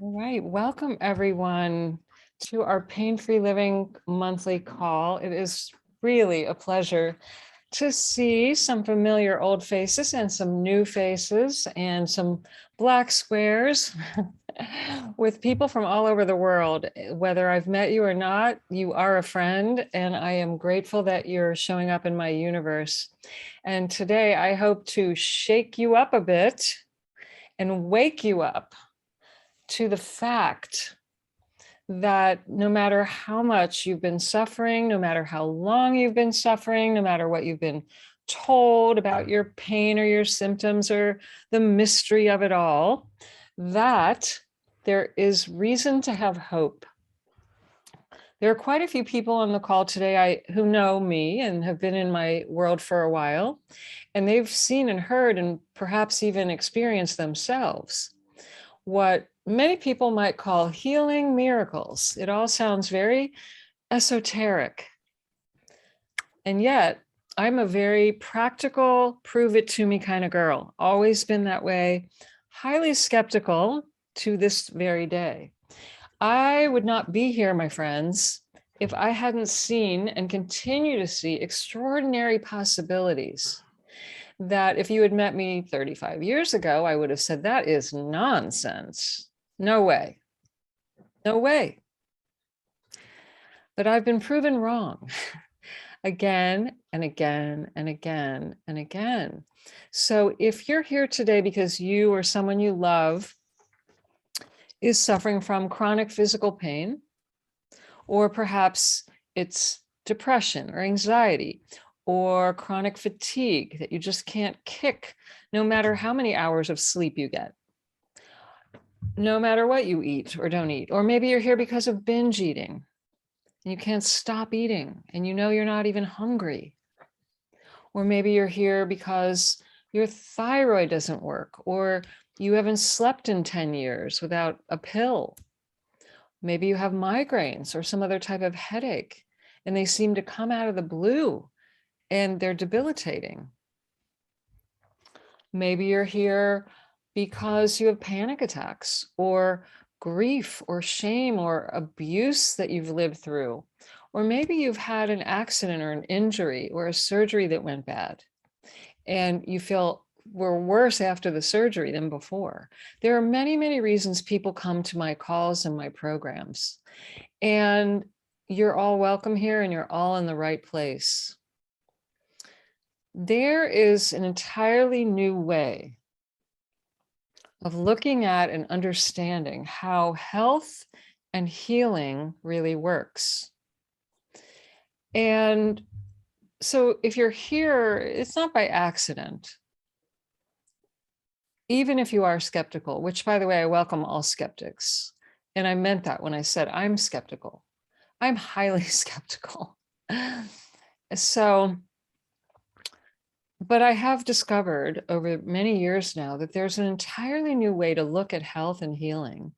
All right, welcome everyone to our Pain-Free Living monthly call. It is really a pleasure to see some familiar old faces and some new faces and some black squares with people from all over the world. Whether I've met you or not, you are a friend, and I am grateful that you're showing up in my universe. And today I hope to shake you up a bit and wake you up to the fact that no matter how much you've been suffering, no matter how long you've been suffering, no matter what you've been told about your pain or your symptoms or the mystery of it all, that there is reason to have hope. There are quite a few people on the call today who know me and have been in my world for a while, and they've seen and heard and perhaps even experienced themselves what many people might call healing miracles. It all sounds very esoteric. And yet, I'm a very practical, prove it to me kind of girl. Always been that way, highly skeptical to this very day. I would not be here, my friends, if I hadn't seen and continue to see extraordinary possibilities that if you had met me 35 years ago, I would have said, that is nonsense. No way. No way. But I've been proven wrong again and again and again and again. So if you're here today because you or someone you love is suffering from chronic physical pain, or perhaps it's depression or anxiety, or chronic fatigue that you just can't kick no matter how many hours of sleep you get, no matter what you eat or don't eat. Or maybe you're here because of binge eating and you can't stop eating and you know you're not even hungry. Or maybe you're here because your thyroid doesn't work, or you haven't slept in 10 years without a pill. Maybe you have migraines or some other type of headache and they seem to come out of the blue and they're debilitating. Maybe you're here because you have panic attacks or grief or shame or abuse that you've lived through. Or maybe you've had an accident or an injury or a surgery that went bad and you feel were worse after the surgery than before. There are many, many reasons people come to my calls and my programs. And you're all welcome here and you're all in the right place. There is an entirely new way of looking at and understanding how health and healing really works. And so if you're here, it's not by accident. Even if you are skeptical, which by the way, I welcome all skeptics. And I meant that when I said I'm skeptical. I'm highly skeptical. So, but I have discovered over many years now that there's an entirely new way to look at health and healing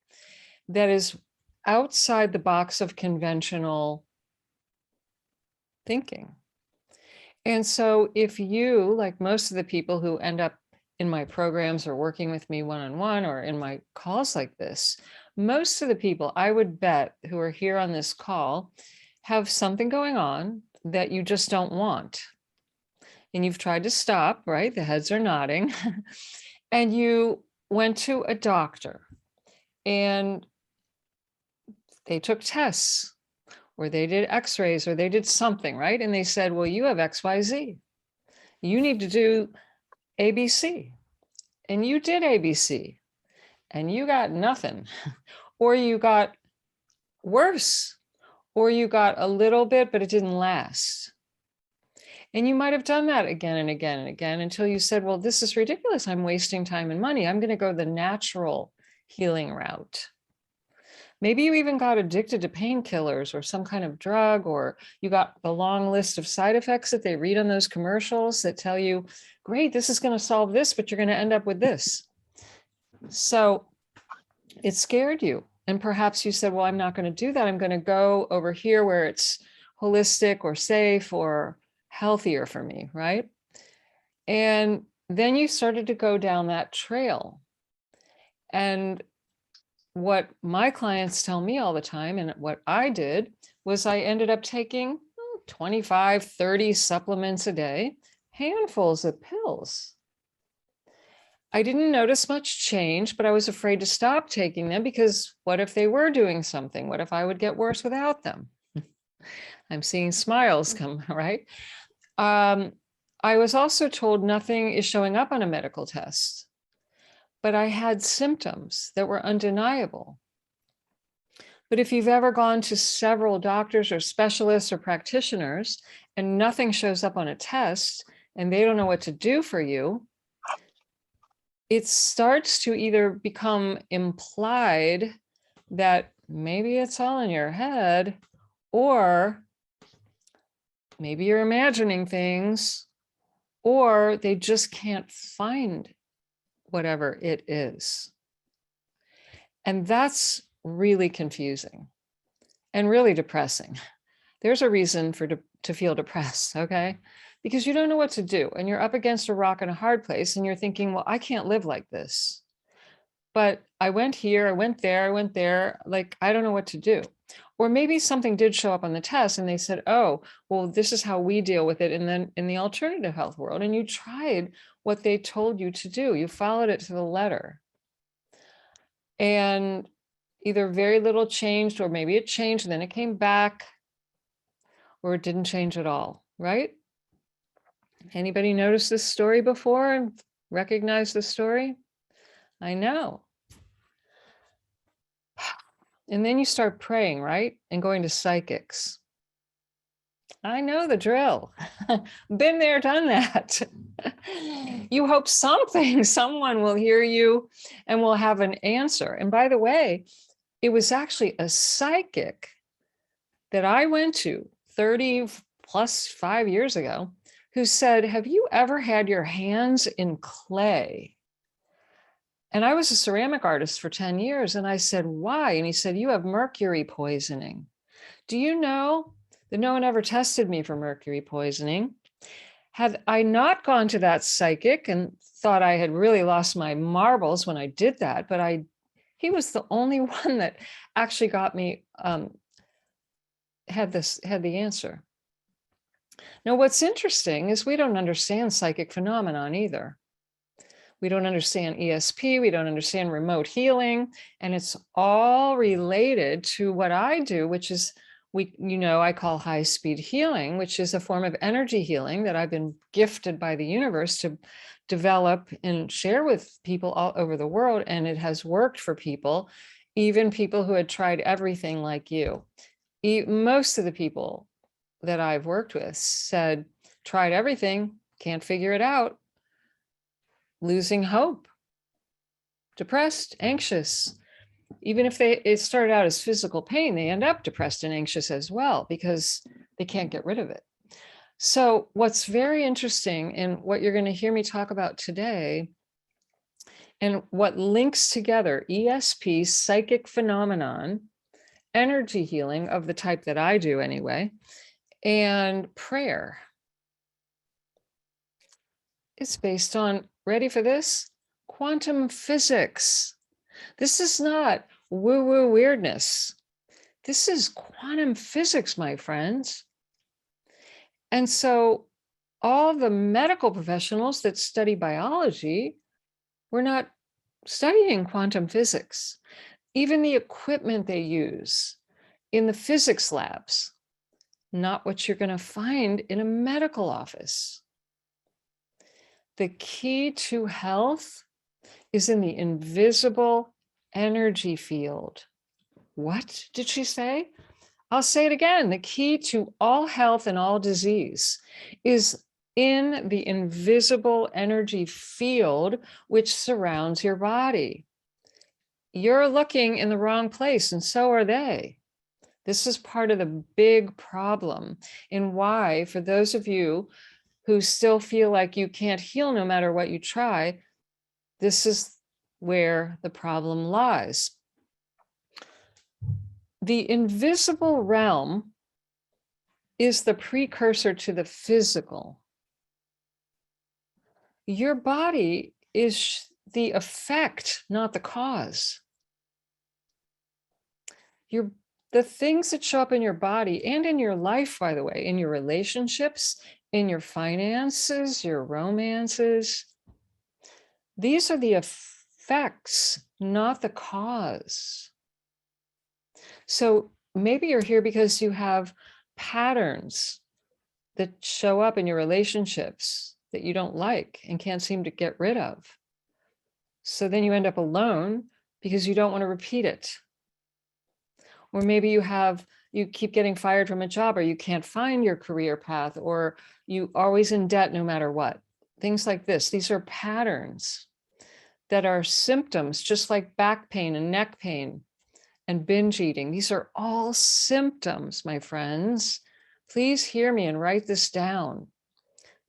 that is outside the box of conventional thinking. And so if you, like most of the people who end up in my programs or working with me one-on-one or in my calls like this, most of the people I would bet who are here on this call have something going on that you just don't want. And you've tried to stop, right? The heads are nodding. And you went to a doctor and they took tests or they did x-rays or they did something, right? And they said, well, you have XYZ. You need to do ABC. And you did ABC and you got nothing. Or you got worse, or you got a little bit, but it didn't last. And you might have done that again and again and again until you said, well, this is ridiculous. I'm wasting time and money. I'm going to go the natural healing route. Maybe you even got addicted to painkillers or some kind of drug, or you got the long list of side effects that they read on those commercials that tell you, great, this is going to solve this, but you're going to end up with this. So it scared you. And perhaps you said, well, I'm not going to do that. I'm going to go over here where it's holistic or safe or healthier for me, right? And then you started to go down that trail. And what my clients tell me all the time, and what I did, was I ended up taking 25, 30 supplements a day, handfuls of pills. I didn't notice much change, but I was afraid to stop taking them because what if they were doing something? What if I would get worse without them? I'm seeing smiles come, right? I was also told nothing is showing up on a medical test, but I had symptoms that were undeniable. But if you've ever gone to several doctors or specialists or practitioners and nothing shows up on a test and they don't know what to do for you, it starts to either become implied that maybe it's all in your head, or maybe you're imagining things, or they just can't find whatever it is. And that's really confusing and really depressing. There's a reason to feel depressed, okay? Because you don't know what to do and you're up against a rock and a hard place and you're thinking, well, I can't live like this. But I went here, I went there, like, I don't know what to do. Or maybe something did show up on the test and they said, oh, well, this is how we deal with it. And then in the alternative health world, and you tried what they told you to do. You followed it to the letter. And either very little changed, or maybe it changed and then it came back, or it didn't change at all, right? Anybody noticed this story before and recognize this story? I know. And then you start praying, right? And going to psychics. I know the drill. Been there, done that. You hope someone will hear you and will have an answer. And by the way, it was actually a psychic that I went to 30 plus 5 years ago who said, have you ever had your hands in clay? And I was a ceramic artist for 10 years. And I said, why? And he said, you have mercury poisoning. Do you know that no one ever tested me for mercury poisoning? Had I not gone to that psychic and thought I had really lost my marbles when I did that, but he was the only one that actually got me, had the answer. Now, what's interesting is we don't understand psychic phenomenon either. We don't understand ESP, we don't understand remote healing, and it's all related to what I do, which is, I call HighSpeed Healing, which is a form of energy healing that I've been gifted by the universe to develop and share with people all over the world. And it has worked for people, even people who had tried everything like you. Most of the people that I've worked with said, tried everything, can't figure it out, losing hope, depressed, anxious. Even if it started out as physical pain, they end up depressed and anxious as well because they can't get rid of it. So what's very interesting, and what you're going to hear me talk about today, and what links together ESP, psychic phenomenon, energy healing of the type that I do anyway, and prayer, it's based on, ready for this? Quantum physics. This is not woo-woo weirdness. This is quantum physics, my friends. And so all the medical professionals that study biology were not studying quantum physics. Even the equipment they use in the physics labs, not what you're going to find in a medical office. The key to health is in the invisible energy field. What did she say? I'll say it again. The key to all health and all disease is in the invisible energy field which surrounds your body. You're looking in the wrong place, and so are they. This is part of the big problem in why, for those of you who still feel like you can't heal no matter what you try, this is where the problem lies. The invisible realm is the precursor to the physical. Your body is the effect, not the cause. the things that show up in your body and in your life, by the way, in your relationships, in your finances, your romances, these are the effects, not the cause. So maybe you're here because you have patterns that show up in your relationships that you don't like and can't seem to get rid of. So then you end up alone because you don't want to repeat it. Or maybe you keep getting fired from a job, or you can't find your career path, or you always in debt no matter what. Things like this. These are patterns that are symptoms, just like back pain and neck pain and binge eating. These are all symptoms, my friends. Please hear me and write this down.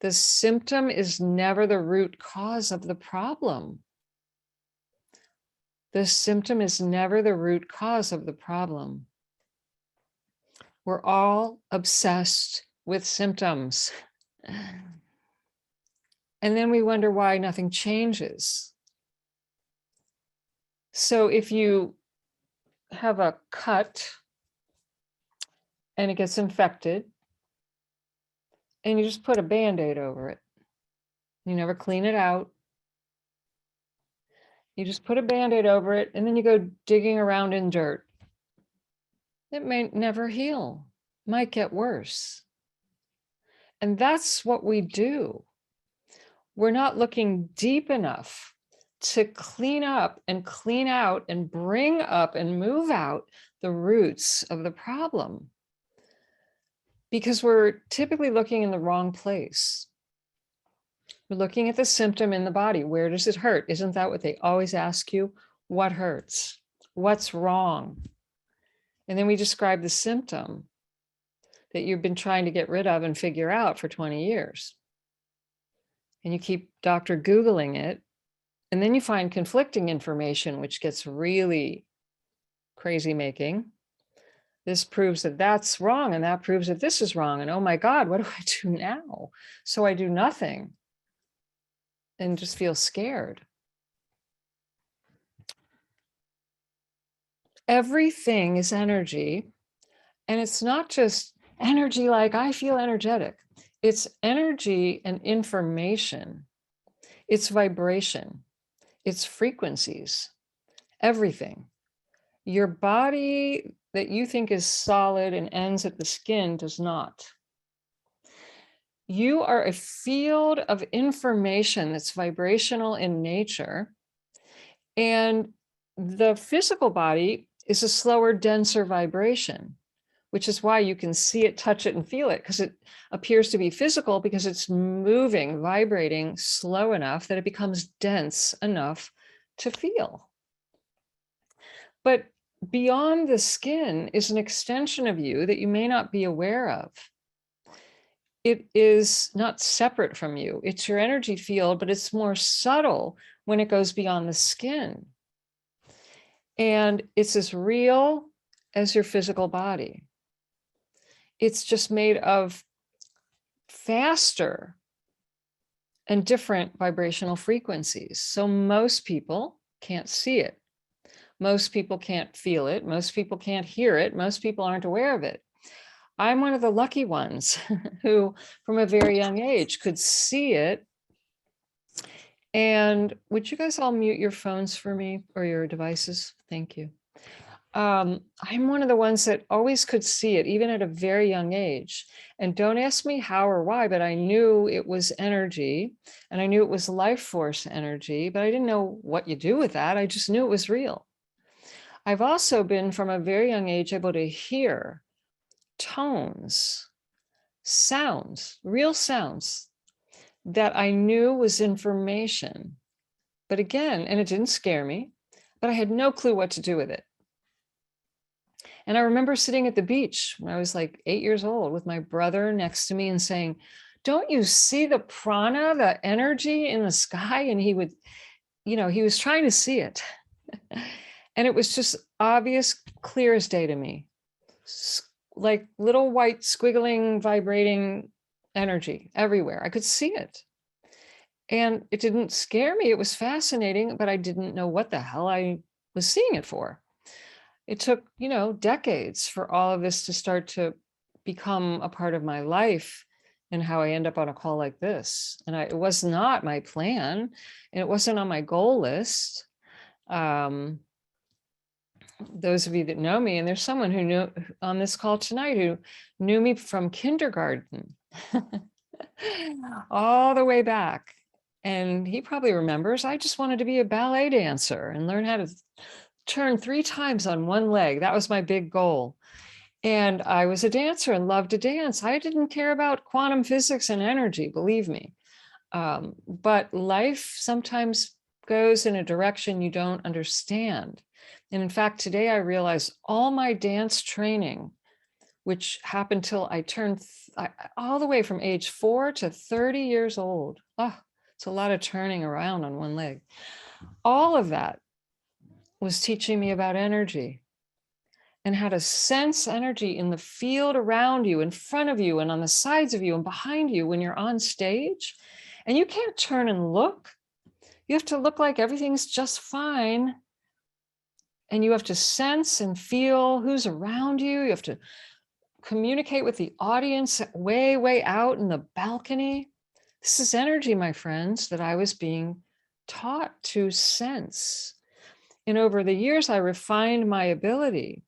The symptom is never the root cause of the problem. The symptom is never the root cause of the problem. We're all obsessed with symptoms. And then we wonder why nothing changes. So if you have a cut and it gets infected, and you just put a Band-Aid over it, you never clean it out. You just put a Band-Aid over it, and then you go digging around in dirt. It may never heal, might get worse. And that's what we do. We're not looking deep enough to clean up and clean out and bring up and move out the roots of the problem, because we're typically looking in the wrong place. We're looking at the symptom in the body. Where does it hurt? Isn't that what they always ask you? What hurts? What's wrong? And then we describe the symptom that you've been trying to get rid of and figure out for 20 years. And you keep Dr. Googling it. And then you find conflicting information, which gets really crazy making. This proves that that's wrong, and that proves that this is wrong. And oh my God, what do I do now? So I do nothing and just feel scared. Everything is energy. And it's not just energy like I feel energetic. It's energy and information. It's vibration. It's frequencies. Everything. Your body that you think is solid and ends at the skin does not. You are a field of information that's vibrational in nature. And the physical body is a slower, denser vibration, which is why you can see it, touch it, and feel it, because it appears to be physical because it's moving, vibrating slow enough that it becomes dense enough to feel. But beyond the skin is an extension of you that you may not be aware of. It is not separate from you. It's your energy field, but it's more subtle when it goes beyond the skin. And it's as real as your physical body. It's just made of faster and different vibrational frequencies. So most people can't see it. Most people can't feel it. Most people can't hear it. Most people aren't aware of it. I'm one of the lucky ones who, from a very young age, could see it. And would you guys all mute your phones for me, or your devices? Thank you. I'm one of the ones that always could see it, even at a very young age. And don't ask me how or why, but I knew it was energy, and I knew it was life force energy, but I didn't know what you do with that. I just knew it was real. I've also been, from a very young age, able to hear tones, sounds, real sounds that I knew was information. But again, and it didn't scare me, but I had no clue what to do with it. And I remember sitting at the beach when I was like 8 years old with my brother next to me and saying, don't you see the prana, the energy in the sky? And he would, he was trying to see it. And it was just obvious, clear as day to me, like little white squiggling, vibrating energy everywhere. I could see it. And it didn't scare me. It was fascinating, but I didn't know what the hell I was seeing it for. it took, decades for all of this to start to become a part of my life and how I end up on a call like this. And it was not my plan, and it wasn't on my goal list. Those of you that know me, and there's someone who knew on this call tonight who knew me from kindergarten all the way back. And he probably remembers, I just wanted to be a ballet dancer and learn how to turn 3 times on one leg. That was my big goal. And I was a dancer and loved to dance. I didn't care about quantum physics and energy, believe me. But life sometimes goes in a direction you don't understand. And in fact, today I realized all my dance training, which happened till I turned all the way from age 4 to 30 years old. Oh, it's a lot of turning around on one leg. All of that was teaching me about energy and how to sense energy in the field around you, in front of you, and on the sides of you, and behind you when you're on stage. And you can't turn and look. You have to look like everything's just fine. And you have to sense and feel who's around you. You have to communicate with the audience way, way out in the balcony. This is energy, my friends, that I was being taught to sense. And over the years, I refined my ability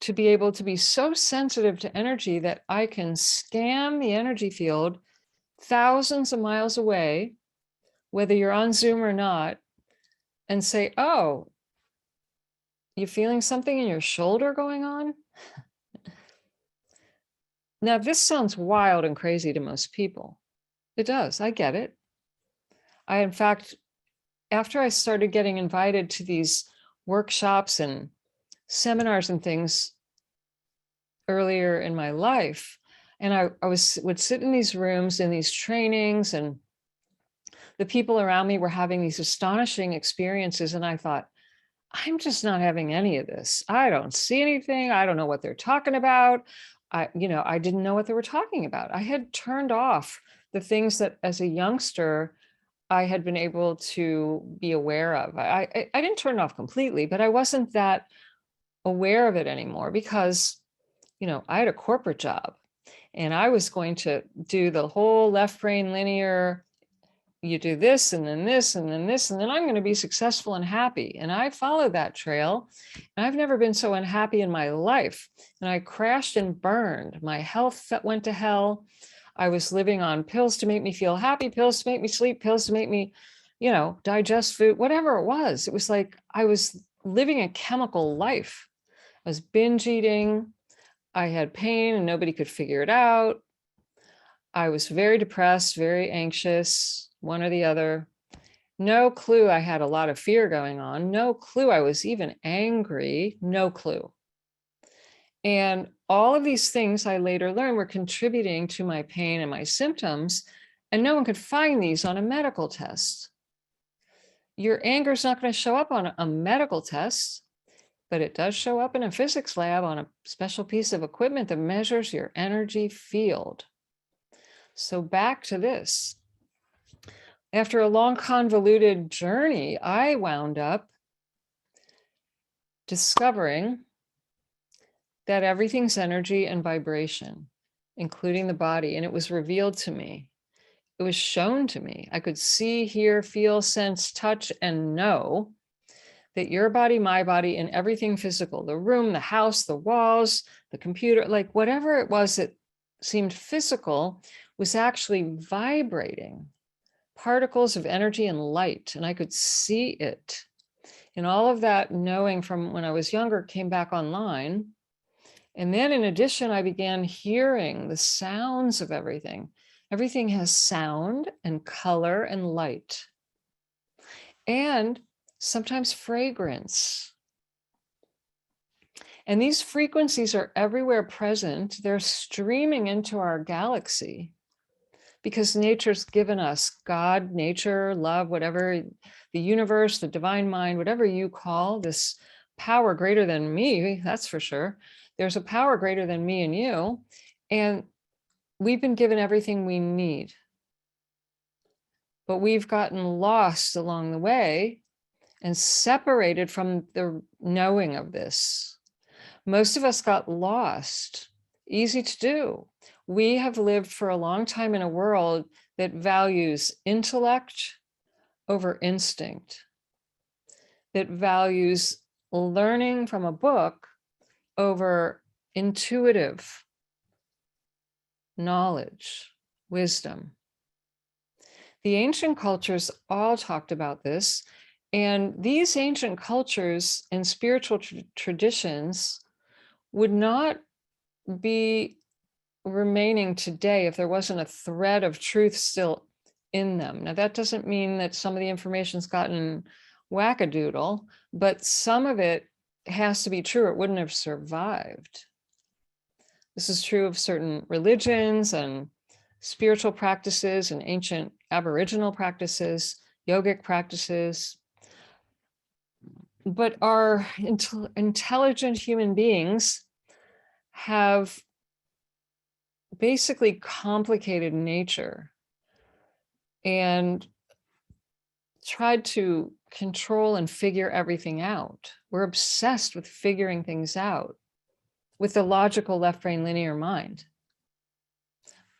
to be able to be so sensitive to energy that I can scan the energy field thousands of miles away, whether you're on Zoom or not, and say, oh, you feeling something in your shoulder going on? Now, this sounds wild and crazy to most people. It does. I get it. In fact, after I started getting invited to these workshops and seminars and things earlier in my life, and I would sit in these rooms, in these trainings, and the people around me were having these astonishing experiences. And I thought, I'm just not having any of this. I don't see anything. I don't know what they're talking about. I didn't know what they were talking about. I had turned off the things that as a youngster, I had been able to be aware of. I didn't turn it off completely, but I wasn't that aware of it anymore because, I had a corporate job and I was going to do the whole left brain linear. You do this and then this and then this, and then I'm going to be successful and happy. And I followed that trail. And I've never been so unhappy in my life. And I crashed and burned. My health went to hell. I was living on pills to make me feel happy, pills to make me sleep, pills to make me, digest food, whatever it was. It was like I was living a chemical life. I was binge eating. I had pain and nobody could figure it out. I was very depressed, very anxious, one or the other. No clue I had a lot of fear going on. No clue I was even angry. No clue. And all of these things I later learned were contributing to my pain and my symptoms, and no one could find these on a medical test. Your anger is not going to show up on a medical test, but it does show up in a physics lab on a special piece of equipment that measures your energy field. So back to this. After a long, convoluted journey, I wound up discovering that everything's energy and vibration, including the body. And it was revealed to me. It was shown to me. I could see, hear, feel, sense, touch, and know that your body, my body, and everything physical, the room, the house, the walls, the computer, like whatever it was that seemed physical was actually vibrating particles of energy and light. And I could see it. And all of that knowing from when I was younger came back online. And then in addition, I began hearing the sounds of everything. Everything has sound and color and light. And sometimes fragrance. And these frequencies are everywhere present. They're streaming into our galaxy because nature's given us God, nature, love, whatever, the universe, the divine mind, whatever you call this power greater than me, that's for sure. There's a power greater than me and you. And we've been given everything we need. But we've gotten lost along the way and separated from the knowing of this. Most of us got lost. Easy to do. We have lived for a long time in a world that values intellect over instinct, that values learning from a book over intuitive knowledge, wisdom. The ancient cultures all talked about this, and these ancient cultures and spiritual traditions would not be remaining today if there wasn't a thread of truth still in them. Now, that doesn't mean that some of the information's gotten wackadoodle, but some of it has to be true. It wouldn't have survived. This is true of certain religions and spiritual practices and ancient Aboriginal practices, yogic practices. But our intelligent human beings have basically complicated nature and tried to control and figure everything out. We're obsessed with figuring things out with the logical left brain linear mind.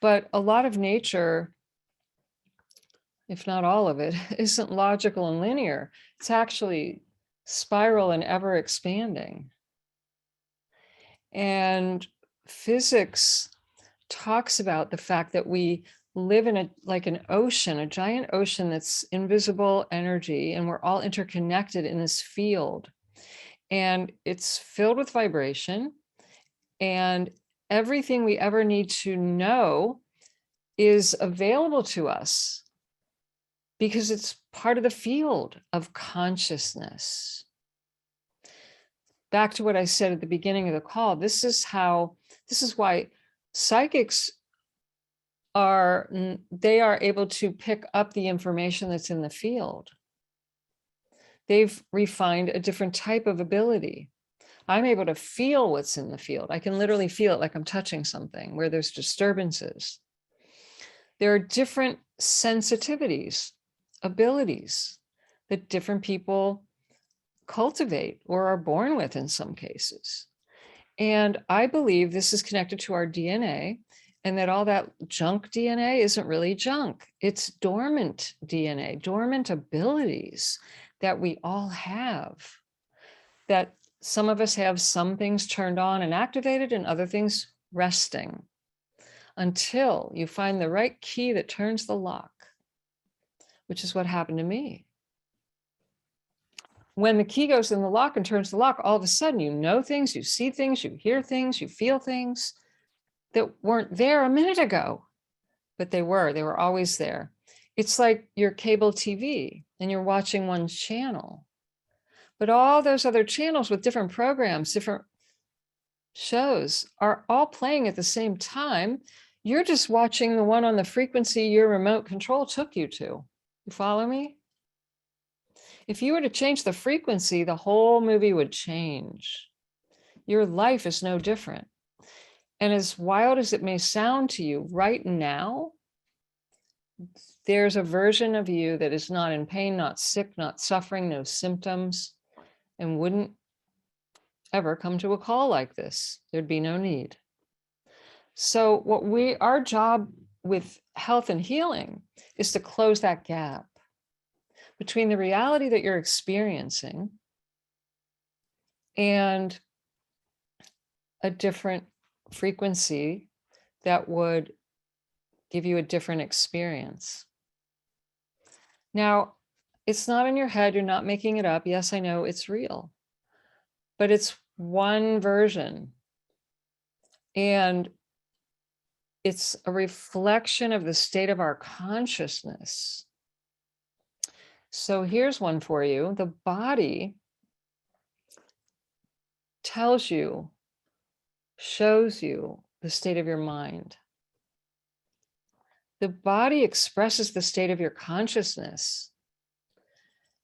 But a lot of nature, if not all of it, isn't logical and linear. It's actually spiral and ever expanding. And physics talks about the fact that we live in like an ocean, a giant ocean that's invisible energy, and we're all interconnected in this field. And it's filled with vibration, and everything we ever need to know is available to us because it's part of the field of consciousness. Back to what I said at the beginning of the call, this is why psychics are able to pick up the information that's in the field. They've refined a different type of ability. I'm able to feel what's in the field. I can literally feel it like I'm touching something where there's disturbances. There are different sensitivities, abilities that different people cultivate or are born with in some cases. And I believe this is connected to our DNA, and that all that junk DNA isn't really junk. It's dormant DNA, dormant abilities that we all have, that some of us have some things turned on and activated and other things resting until you find the right key that turns the lock, which is what happened to me. When the key goes in the lock and turns the lock, all of a sudden you know things, you see things, you hear things, you feel things that weren't there a minute ago, but they were always there. It's like your cable TV and you're watching one channel, but all those other channels with different programs, different shows are all playing at the same time. You're just watching the one on the frequency your remote control took you to. You follow me? If you were to change the frequency, the whole movie would change. Your life is no different. And as wild as it may sound to you right now, there's a version of you that is not in pain, not sick, not suffering, no symptoms, and wouldn't ever come to a call like this. There'd be no need. So our job with health and healing is to close that gap between the reality that you're experiencing and a different frequency that would give you a different experience. Now, it's not in your head, you're not making it up. Yes, I know it's real, but it's one version. And it's a reflection of the state of our consciousness. So here's one for you. The body tells you, shows you the state of your mind. The body expresses the state of your consciousness.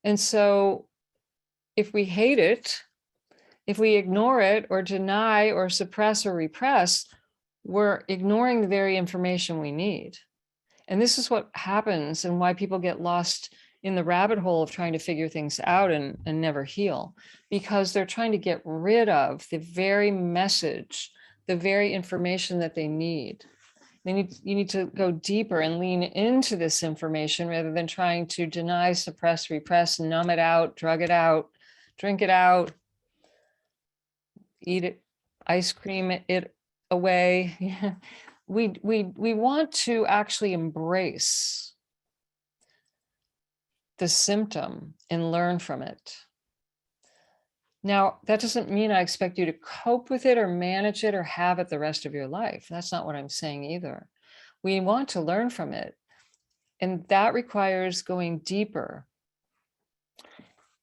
And so if we hate it, if we ignore it or deny or suppress or repress, we're ignoring the very information we need. And this is what happens and why people get lost in the rabbit hole of trying to figure things out and never heal, because they're trying to get rid of the very message, the very information that they need. You need to go deeper and lean into this information rather than trying to deny, suppress, repress, numb it out, drug it out, drink it out, eat it, ice cream it away. We want to actually embrace the symptom and learn from it. Now, that doesn't mean I expect you to cope with it or manage it or have it the rest of your life. That's not what I'm saying either. We want to learn from it. And that requires going deeper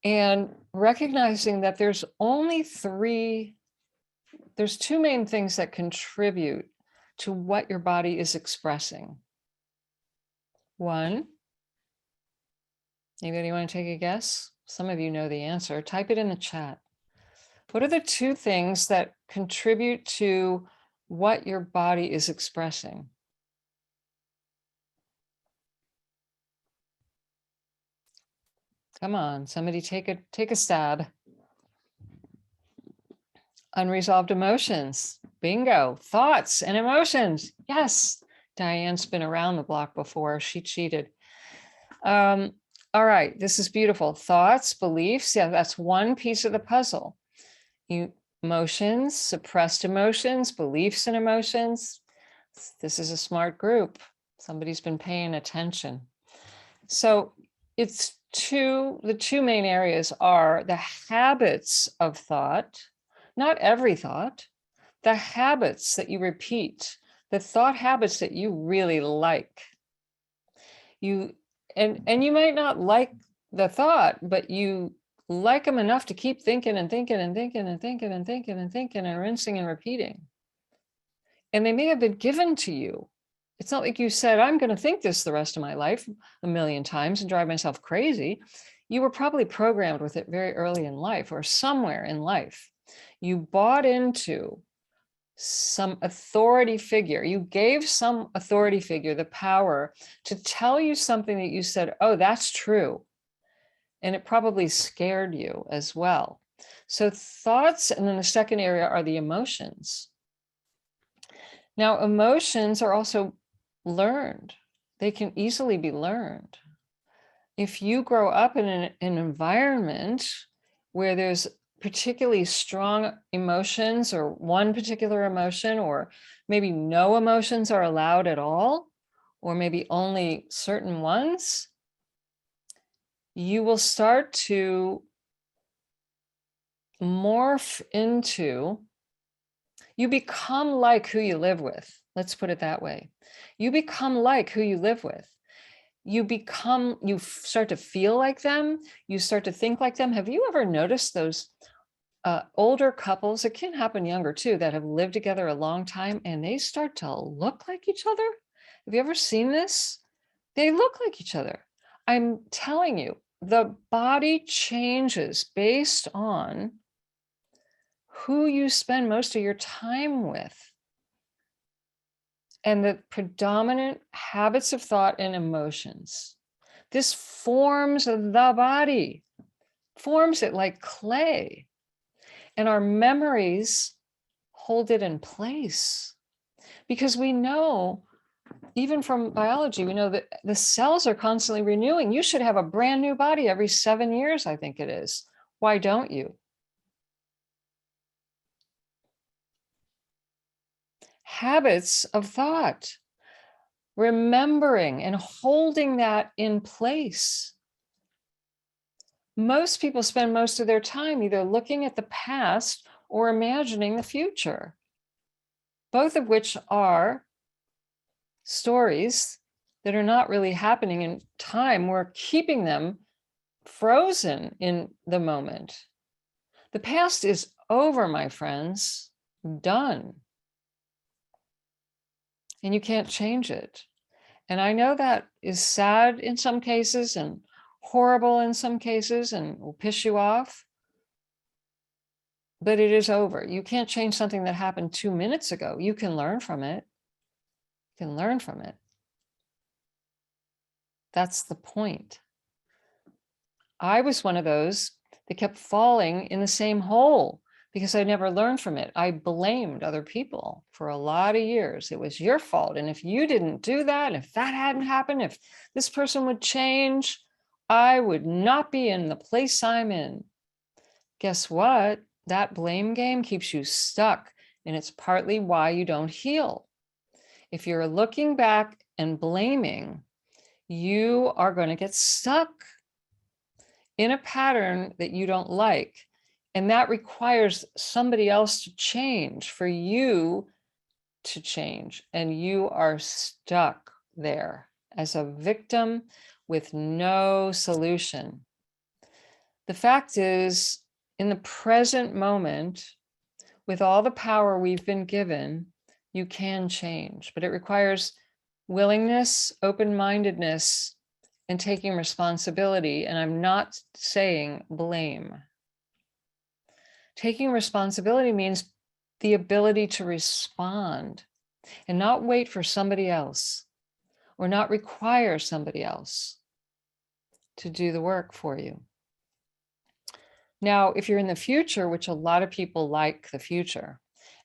and recognizing that there's two main things that contribute to what your body is expressing. One, anybody want to take a guess? Some of you know the answer. Type it in the chat. What are the two things that contribute to what your body is expressing? Come on, somebody take a stab. Unresolved emotions. Bingo. Thoughts and emotions. Yes. Diane's been around the block before. She cheated. All right. This is beautiful. Thoughts, beliefs. Yeah, that's one piece of the puzzle. Emotions, suppressed emotions, beliefs and emotions. This is a smart group. Somebody's been paying attention. So the two main areas are the habits of thought, not every thought, the habits that you repeat, the thought habits that you really like. And you might not like the thought, but you like them enough to keep thinking and thinking and thinking and thinking and thinking and thinking and rinsing and repeating. And they may have been given to you. It's not like you said, I'm going to think this the rest of my life a million times and drive myself crazy. You were probably programmed with it very early in life or somewhere in life. You bought into some authority figure. You gave some authority figure the power to tell you something that you said, oh, that's true. And it probably scared you as well. So thoughts, and then the second area are the emotions. Now, emotions are also learned. They can easily be learned. If you grow up in an environment where there's particularly strong emotions or one particular emotion, or maybe no emotions are allowed at all, or maybe only certain ones, you will start to morph into, you become like who you live with. Let's put it that way. You become like who you live with. You start to feel like them. You start to think like them. Have you ever noticed those older couples, it can happen younger too, that have lived together a long time and they start to look like each other? Have you ever seen this? They look like each other. I'm telling you, the body changes based on who you spend most of your time with. And the predominant habits of thought and emotions. This forms the body, forms it like clay. And our memories hold it in place. Because we know, even from biology, we know that the cells are constantly renewing. You should have a brand new body every 7 years, I think it is. Why don't you? Habits of thought, remembering and holding that in place. Most people spend most of their time either looking at the past or imagining the future, both of which are stories that are not really happening in time. We're keeping them frozen in the moment. The past is over, my friends, done. And you can't change it. And I know that is sad in some cases and horrible in some cases and will piss you off, but it is over. You can't change something that happened 2 minutes ago. You can learn from it. You can learn from it. That's the point. I was one of those that kept falling in the same hole because I never learned from it. I blamed other people for a lot of years. It was your fault. And if you didn't do that, if that hadn't happened, if this person would change, I would not be in the place I'm in. Guess what? That blame game keeps you stuck, and it's partly why you don't heal. If you're looking back and blaming, you are going to get stuck in a pattern that you don't like. And that requires somebody else to change for you to change. And you are stuck there as a victim with no solution. The fact is, in the present moment, with all the power we've been given, you can change, but it requires willingness, open-mindedness, and taking responsibility. And I'm not saying blame. Taking responsibility means the ability to respond and not wait for somebody else or not require somebody else to do the work for you. Now, if you're in the future, which a lot of people like the future,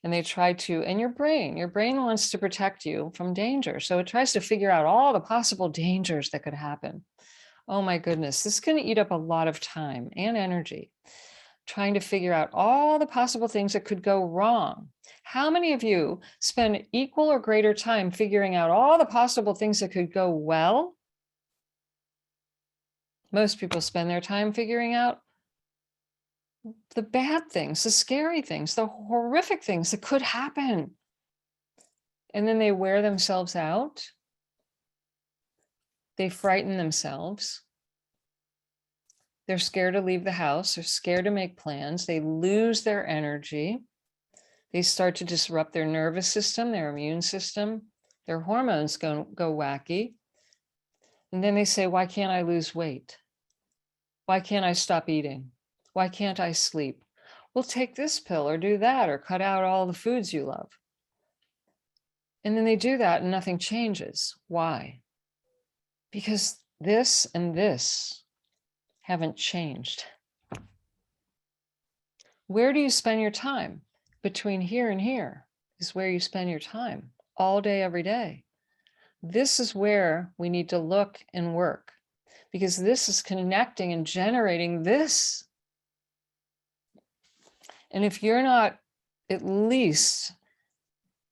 and they try to, and your brain wants to protect you from danger. So it tries to figure out all the possible dangers that could happen. Oh my goodness, this is going to eat up a lot of time and energy, trying to figure out all the possible things that could go wrong. How many of you spend equal or greater time figuring out all the possible things that could go well? Most people spend their time figuring out the bad things, the scary things, the horrific things that could happen. And then they wear themselves out. They frighten themselves. They're scared to leave the house. They're scared to make plans. They lose their energy. They start to disrupt their nervous system, their immune system. Their hormones go wacky. And then they say, why can't I lose weight? Why can't I stop eating? Why can't I sleep? Well, take this pill or do that or cut out all the foods you love. And then they do that and nothing changes. Why? Because this and this haven't changed. Where do you spend your time? Between here and here is where you spend your time all day, every day. This is where we need to look and work because this is connecting and generating this. And if you're not at least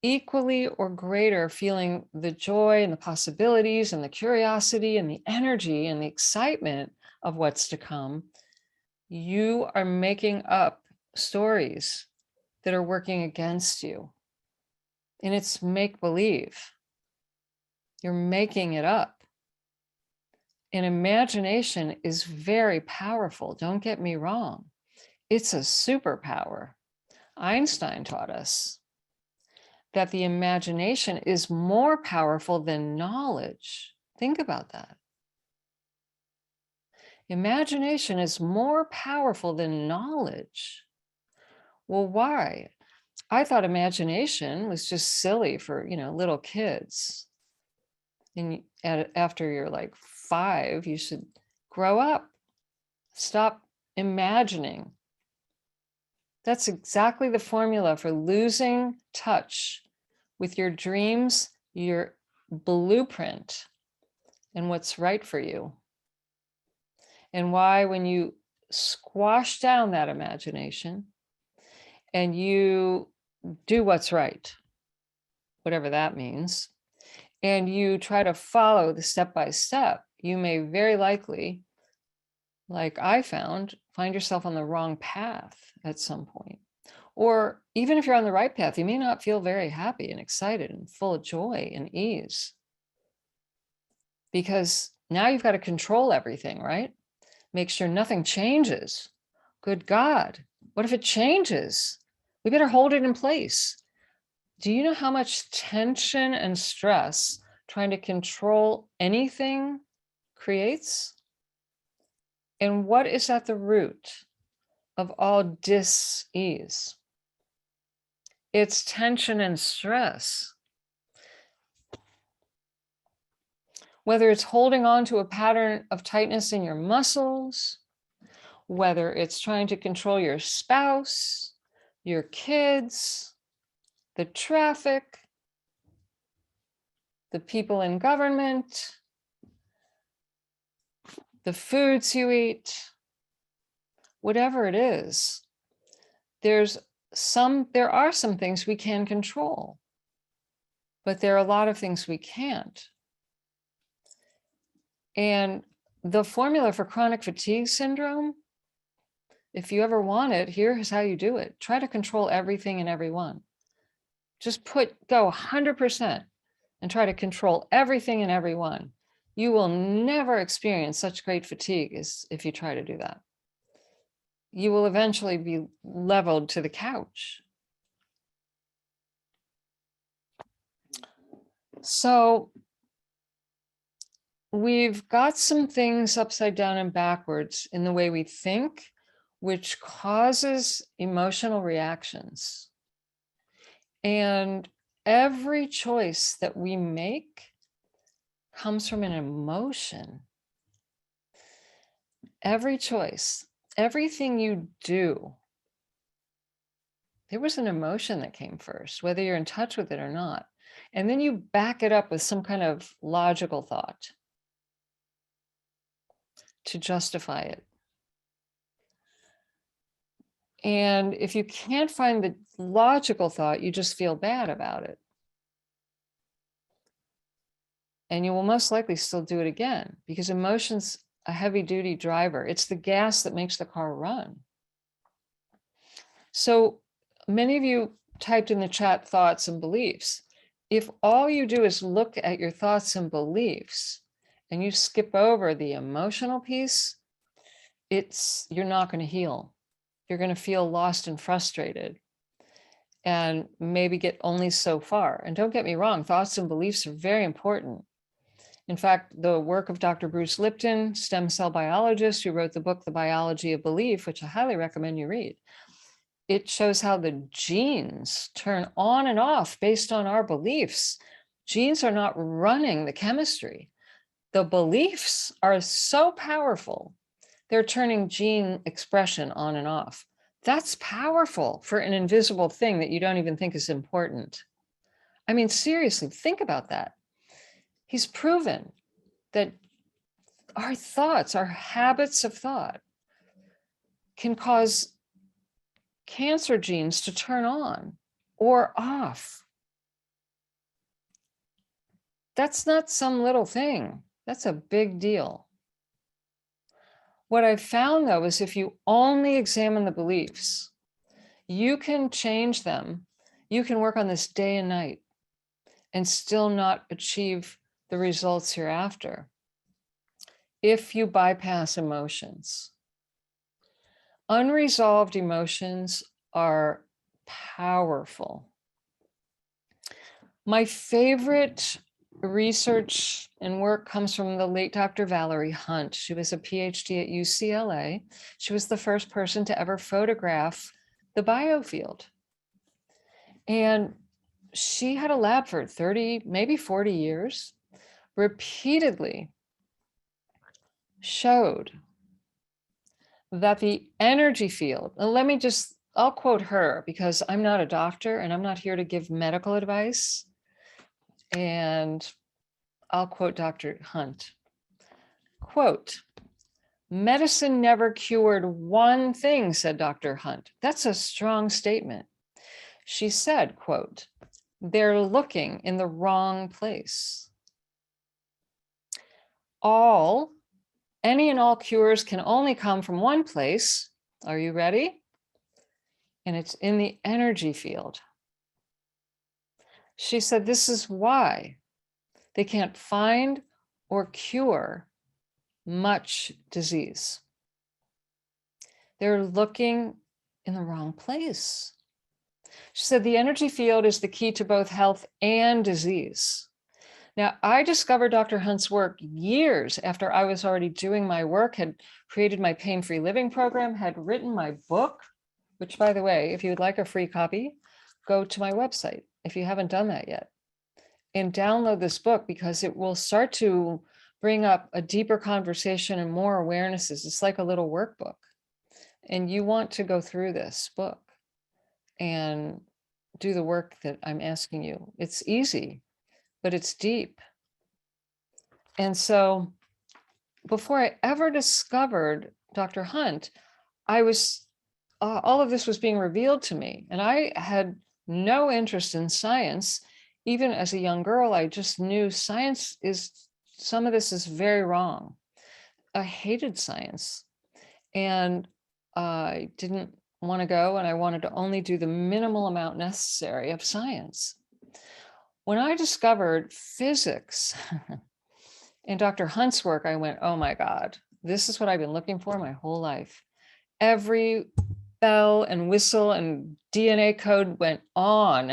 equally or greater feeling the joy and the possibilities and the curiosity and the energy and the excitement of what's to come, you are making up stories that are working against you. And it's make-believe. You're making it up. And imagination is very powerful. Don't get me wrong. It's a superpower. Einstein taught us that the imagination is more powerful than knowledge. Think about that. Imagination is more powerful than knowledge. Well, why? I thought imagination was just silly for, little kids. And after you're like 5, you should grow up. Stop imagining. That's exactly the formula for losing touch with your dreams, your blueprint, and what's right for you. And why, when you squash down that imagination and you do what's right, whatever that means, and you try to follow the step-by-step, you may very likely, like I find yourself on the wrong path at some point. Or even if you're on the right path, you may not feel very happy and excited and full of joy and ease. Because now you've got to control everything, right? Make sure nothing changes. Good God, what if it changes? We better hold it in place. Do you know how much tension and stress trying to control anything creates? And what is at the root of all dis-ease? It's tension and stress. Whether it's holding on to a pattern of tightness in your muscles, whether it's trying to control your spouse, your kids, the traffic, the people in government, the foods you eat, whatever it is, there are some things we can control, but there are a lot of things we can't. And the formula for chronic fatigue syndrome, if you ever want it, here's how you do it. Try to control everything and everyone. Just go 100% and try to control everything and everyone. You will never experience such great fatigue as if you try to do that. You will eventually be leveled to the couch. So we've got some things upside down and backwards in the way we think, which causes emotional reactions. And every choice that we make comes from an emotion. Every choice, everything you do, there was an emotion that came first, whether you're in touch with it or not. And then you back it up with some kind of logical thought to justify it. And if you can't find the logical thought, you just feel bad about it. And you will most likely still do it again, because emotion's a heavy duty driver. It's the gas that makes the car run. So many of you typed in the chat thoughts and beliefs. If all you do is look at your thoughts and beliefs and you skip over the emotional piece, you're not going to heal. You're going to feel lost and frustrated and maybe get only so far. And don't get me wrong, thoughts and beliefs are very important. In fact, the work of Dr. Bruce Lipton, stem cell biologist who wrote the book, The Biology of Belief, which I highly recommend you read, it shows how the genes turn on and off based on our beliefs. Genes are not running the chemistry. The beliefs are so powerful. They're turning gene expression on and off. That's powerful for an invisible thing that you don't even think is important. I mean, seriously, think about that. He's proven that our thoughts, our habits of thought, can cause cancer genes to turn on or off. That's not some little thing. That's a big deal. What I've found, though, is if you only examine the beliefs, you can change them. You can work on this day and night and still not achieve the results you're after if you bypass emotions. Unresolved emotions are powerful. My favorite research and work comes from the late Dr. Valerie Hunt. She was a PhD at UCLA. She was the first person to ever photograph the Biofield. And she had a lab for 30, maybe 40 years, repeatedly showed that the energy field, I'll quote her because I'm not a doctor and I'm not here to give medical advice. And I'll quote Dr. Hunt. Quote, "Medicine never cured one thing," said Dr. Hunt. That's a strong statement. She said, quote, "They're looking in the wrong place. Any and all cures can only come from one place." Are you ready? And it's in the energy field. She said, this is why they can't find or cure much disease. They're looking in the wrong place. She said, the energy field is the key to both health and disease. Now, I discovered Dr. Hunt's work years after I was already doing my work, had created my pain-free living program, had written my book, which, by the way, if you would like a free copy, go to my website if you haven't done that yet, and download this book because it will start to bring up a deeper conversation and more awarenesses. It's like a little workbook. and you want to go through this book and do the work that I'm asking you. It's easy, but it's deep. And so before I ever discovered Dr. Hunt, I was, all of this was being revealed to me. And I had no interest in science. Even as a young girl, I just knew science is, some of this is very wrong. I hated science. And I didn't want to go, and I wanted to only do the minimal amount necessary of science. When I discovered physics in Dr. Hunt's work, I went, oh my God, this is what I've been looking for my whole life. Every bell and whistle and DNA code went on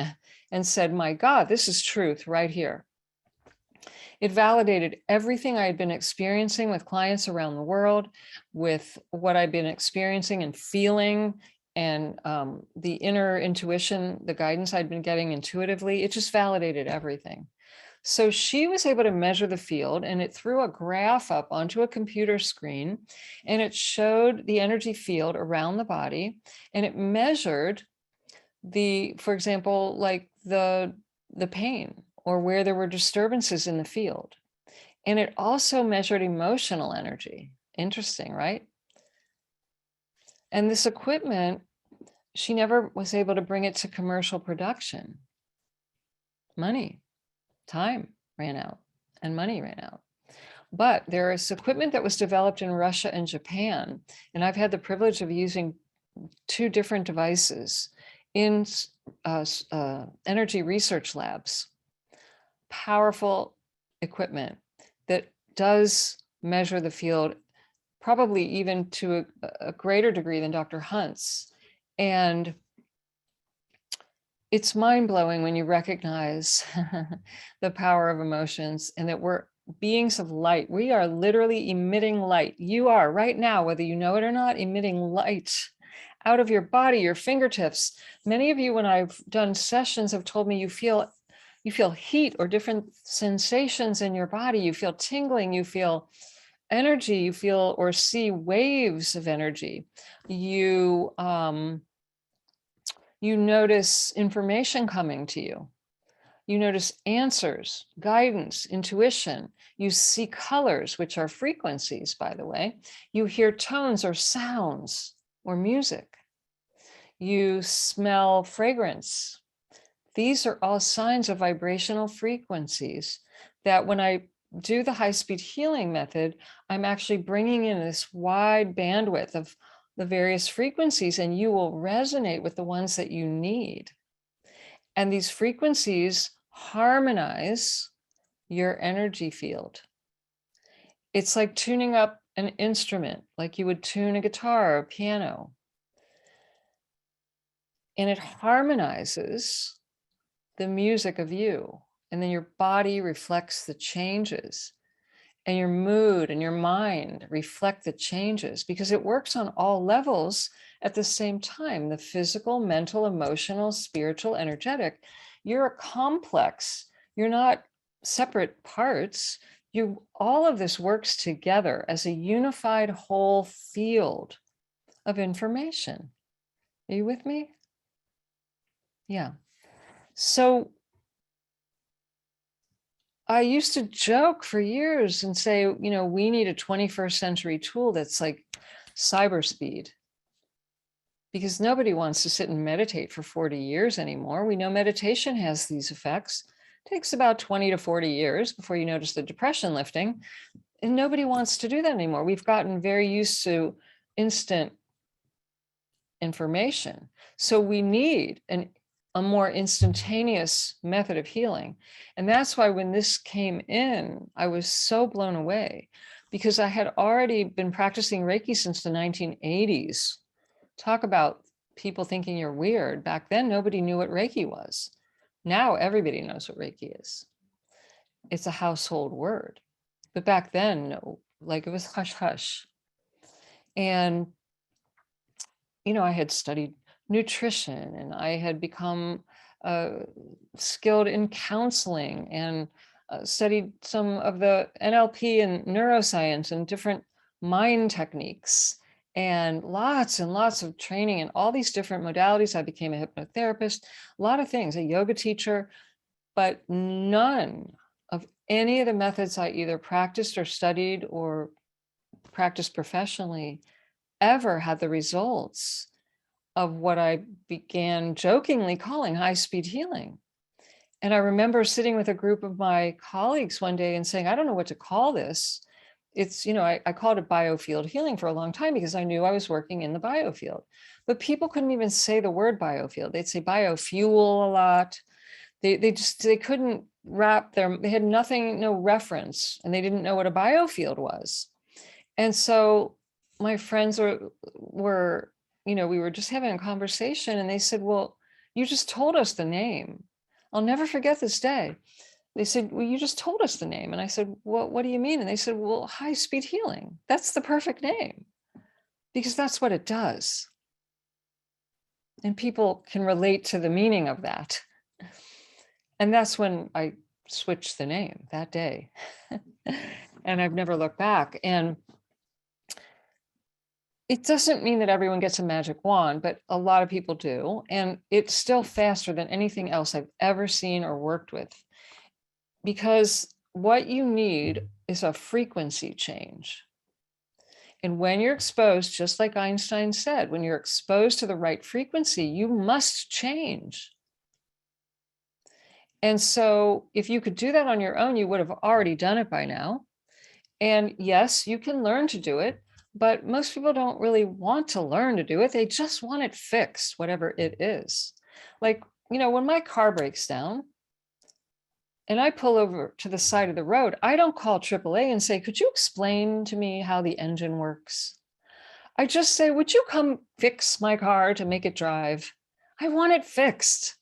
and said, my God, this is truth right here. It validated everything I had been experiencing with clients around the world, with what I'd been experiencing and feeling, and the inner intuition, the guidance I'd been getting intuitively. It just validated everything. So she was able to measure the field, and it threw a graph up onto a computer screen, and it showed the energy field around the body, and it measured the, for example, like the pain or where there were disturbances in the field. And it also measured emotional energy. Interesting, right? And this equipment, she never was able to bring it to commercial production. Money, time ran out, and money ran out. But there is equipment that was developed in Russia and Japan. And I've had the privilege of using 2 different devices in energy research labs. Powerful equipment that does measure the field, probably even to a greater degree than Dr. Hunt's. And it's mind-blowing when you recognize the power of emotions, and that we're beings of light. We are literally emitting light. You are right now, whether you know it or not, emitting light out of your body, your fingertips. Many of you, when I've done sessions, have told me you feel heat or different sensations in your body. You feel tingling, you feel energy, you feel or see waves of energy. You notice information coming to you. You notice answers, guidance, intuition. You see colors, which are frequencies, by the way. You hear tones or sounds or music. You smell fragrance. These are all signs of vibrational frequencies that when I do the high-speed healing method, I'm actually bringing in this wide bandwidth of the various frequencies, and you will resonate with the ones that you need. And these frequencies harmonize your energy field. It's like tuning up an instrument, like you would tune a guitar or a piano. And it harmonizes the music of you. And then your body reflects the changes, and your mood and your mind reflect the changes, because it works on all levels at the same time: the physical, mental, emotional, spiritual, energetic. You're a complex. You're not separate parts. All of this works together as a unified whole field of information. Are you with me? Yeah. So I used to joke for years and say, we need a 21st century tool that's like cyber speed, because nobody wants to sit and meditate for 40 years anymore. We know meditation has these effects. It takes about 20 to 40 years before you notice the depression lifting, and nobody wants to do that anymore. We've gotten very used to instant information. So we need a more instantaneous method of healing. And that's why when this came in, I was so blown away, because I had already been practicing Reiki since the 1980s. Talk about people thinking you're weird. Back then, nobody knew what Reiki was. Now everybody knows what Reiki is. It's a household word. But back then, no, like it was hush hush. And, I had studied nutrition, and I had become skilled in counseling, and studied some of the NLP and neuroscience and different mind techniques. and lots of training in all these different modalities. I became a hypnotherapist, a lot of things, a yoga teacher, but none of any of the methods I either practiced or studied or practiced professionally ever had the results of what I began jokingly calling high-speed healing. And I remember sitting with a group of my colleagues one day and saying, I don't know what to call this. It's, I called it Biofield healing for a long time because I knew I was working in the biofield. But people couldn't even say the word biofield. They'd say biofuel a lot. They couldn't they had nothing, no reference, and they didn't know what a biofield was. And so my friends were, we were just having a conversation, and they said, well, you just told us the name. I'll never forget this day. They said, well, you just told us the name. And I said, well, what do you mean? And they said, well, high-speed healing. That's the perfect name, because that's what it does. And people can relate to the meaning of that. And that's when I switched the name that day. And I've never looked back. And it doesn't mean that everyone gets a magic wand, but a lot of people do. And it's still faster than anything else I've ever seen or worked with. Because what you need is a frequency change. And when you're exposed, just like Einstein said, when you're exposed to the right frequency, you must change. And so if you could do that on your own, you would have already done it by now. And yes, you can learn to do it, but most people don't really want to learn to do it. They just want it fixed, whatever it is. Like, when my car breaks down, and I pull over to the side of the road, I don't call AAA and say, could you explain to me how the engine works? I just say, would you come fix my car to make it drive? I want it fixed.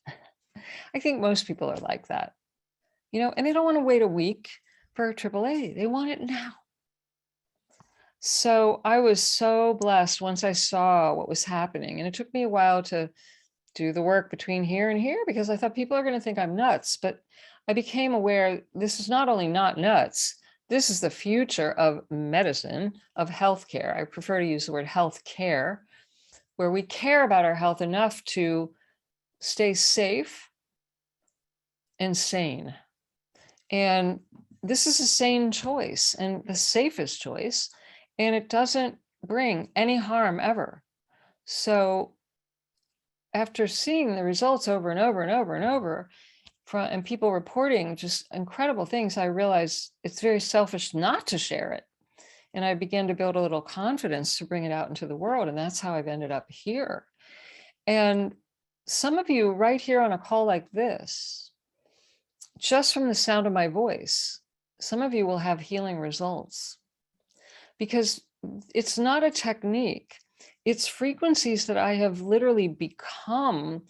I think most people are like that, and they don't want to wait a week for AAA. They want it now. So I was so blessed once I saw what was happening. And it took me a while to do the work between here and here, because I thought people are going to think I'm nuts. But I became aware this is not only not nuts, this is the future of medicine, of healthcare. I prefer to use the word healthcare, where we care about our health enough to stay safe and sane. And this is a sane choice and the safest choice, and it doesn't bring any harm ever. So after seeing the results over and over and over and over, and people reporting just incredible things, I realized it's very selfish not to share it. And I began to build a little confidence to bring it out into the world. And that's how I've ended up here. And some of you right here on a call like this, just from the sound of my voice, some of you will have healing results, because it's not a technique. It's frequencies that I have literally become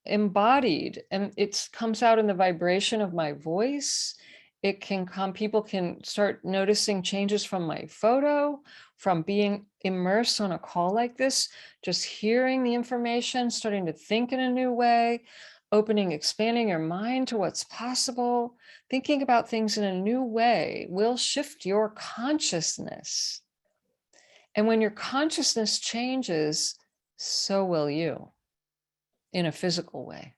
embodied, and it comes out in the vibration of my voice. It can come, people can start noticing changes from my photo, from being immersed on a call like this, just hearing the information, starting to think in a new way, expanding your mind to what's possible, thinking about things in a new way will shift your consciousness. And when your consciousness changes, so will you, in a physical way.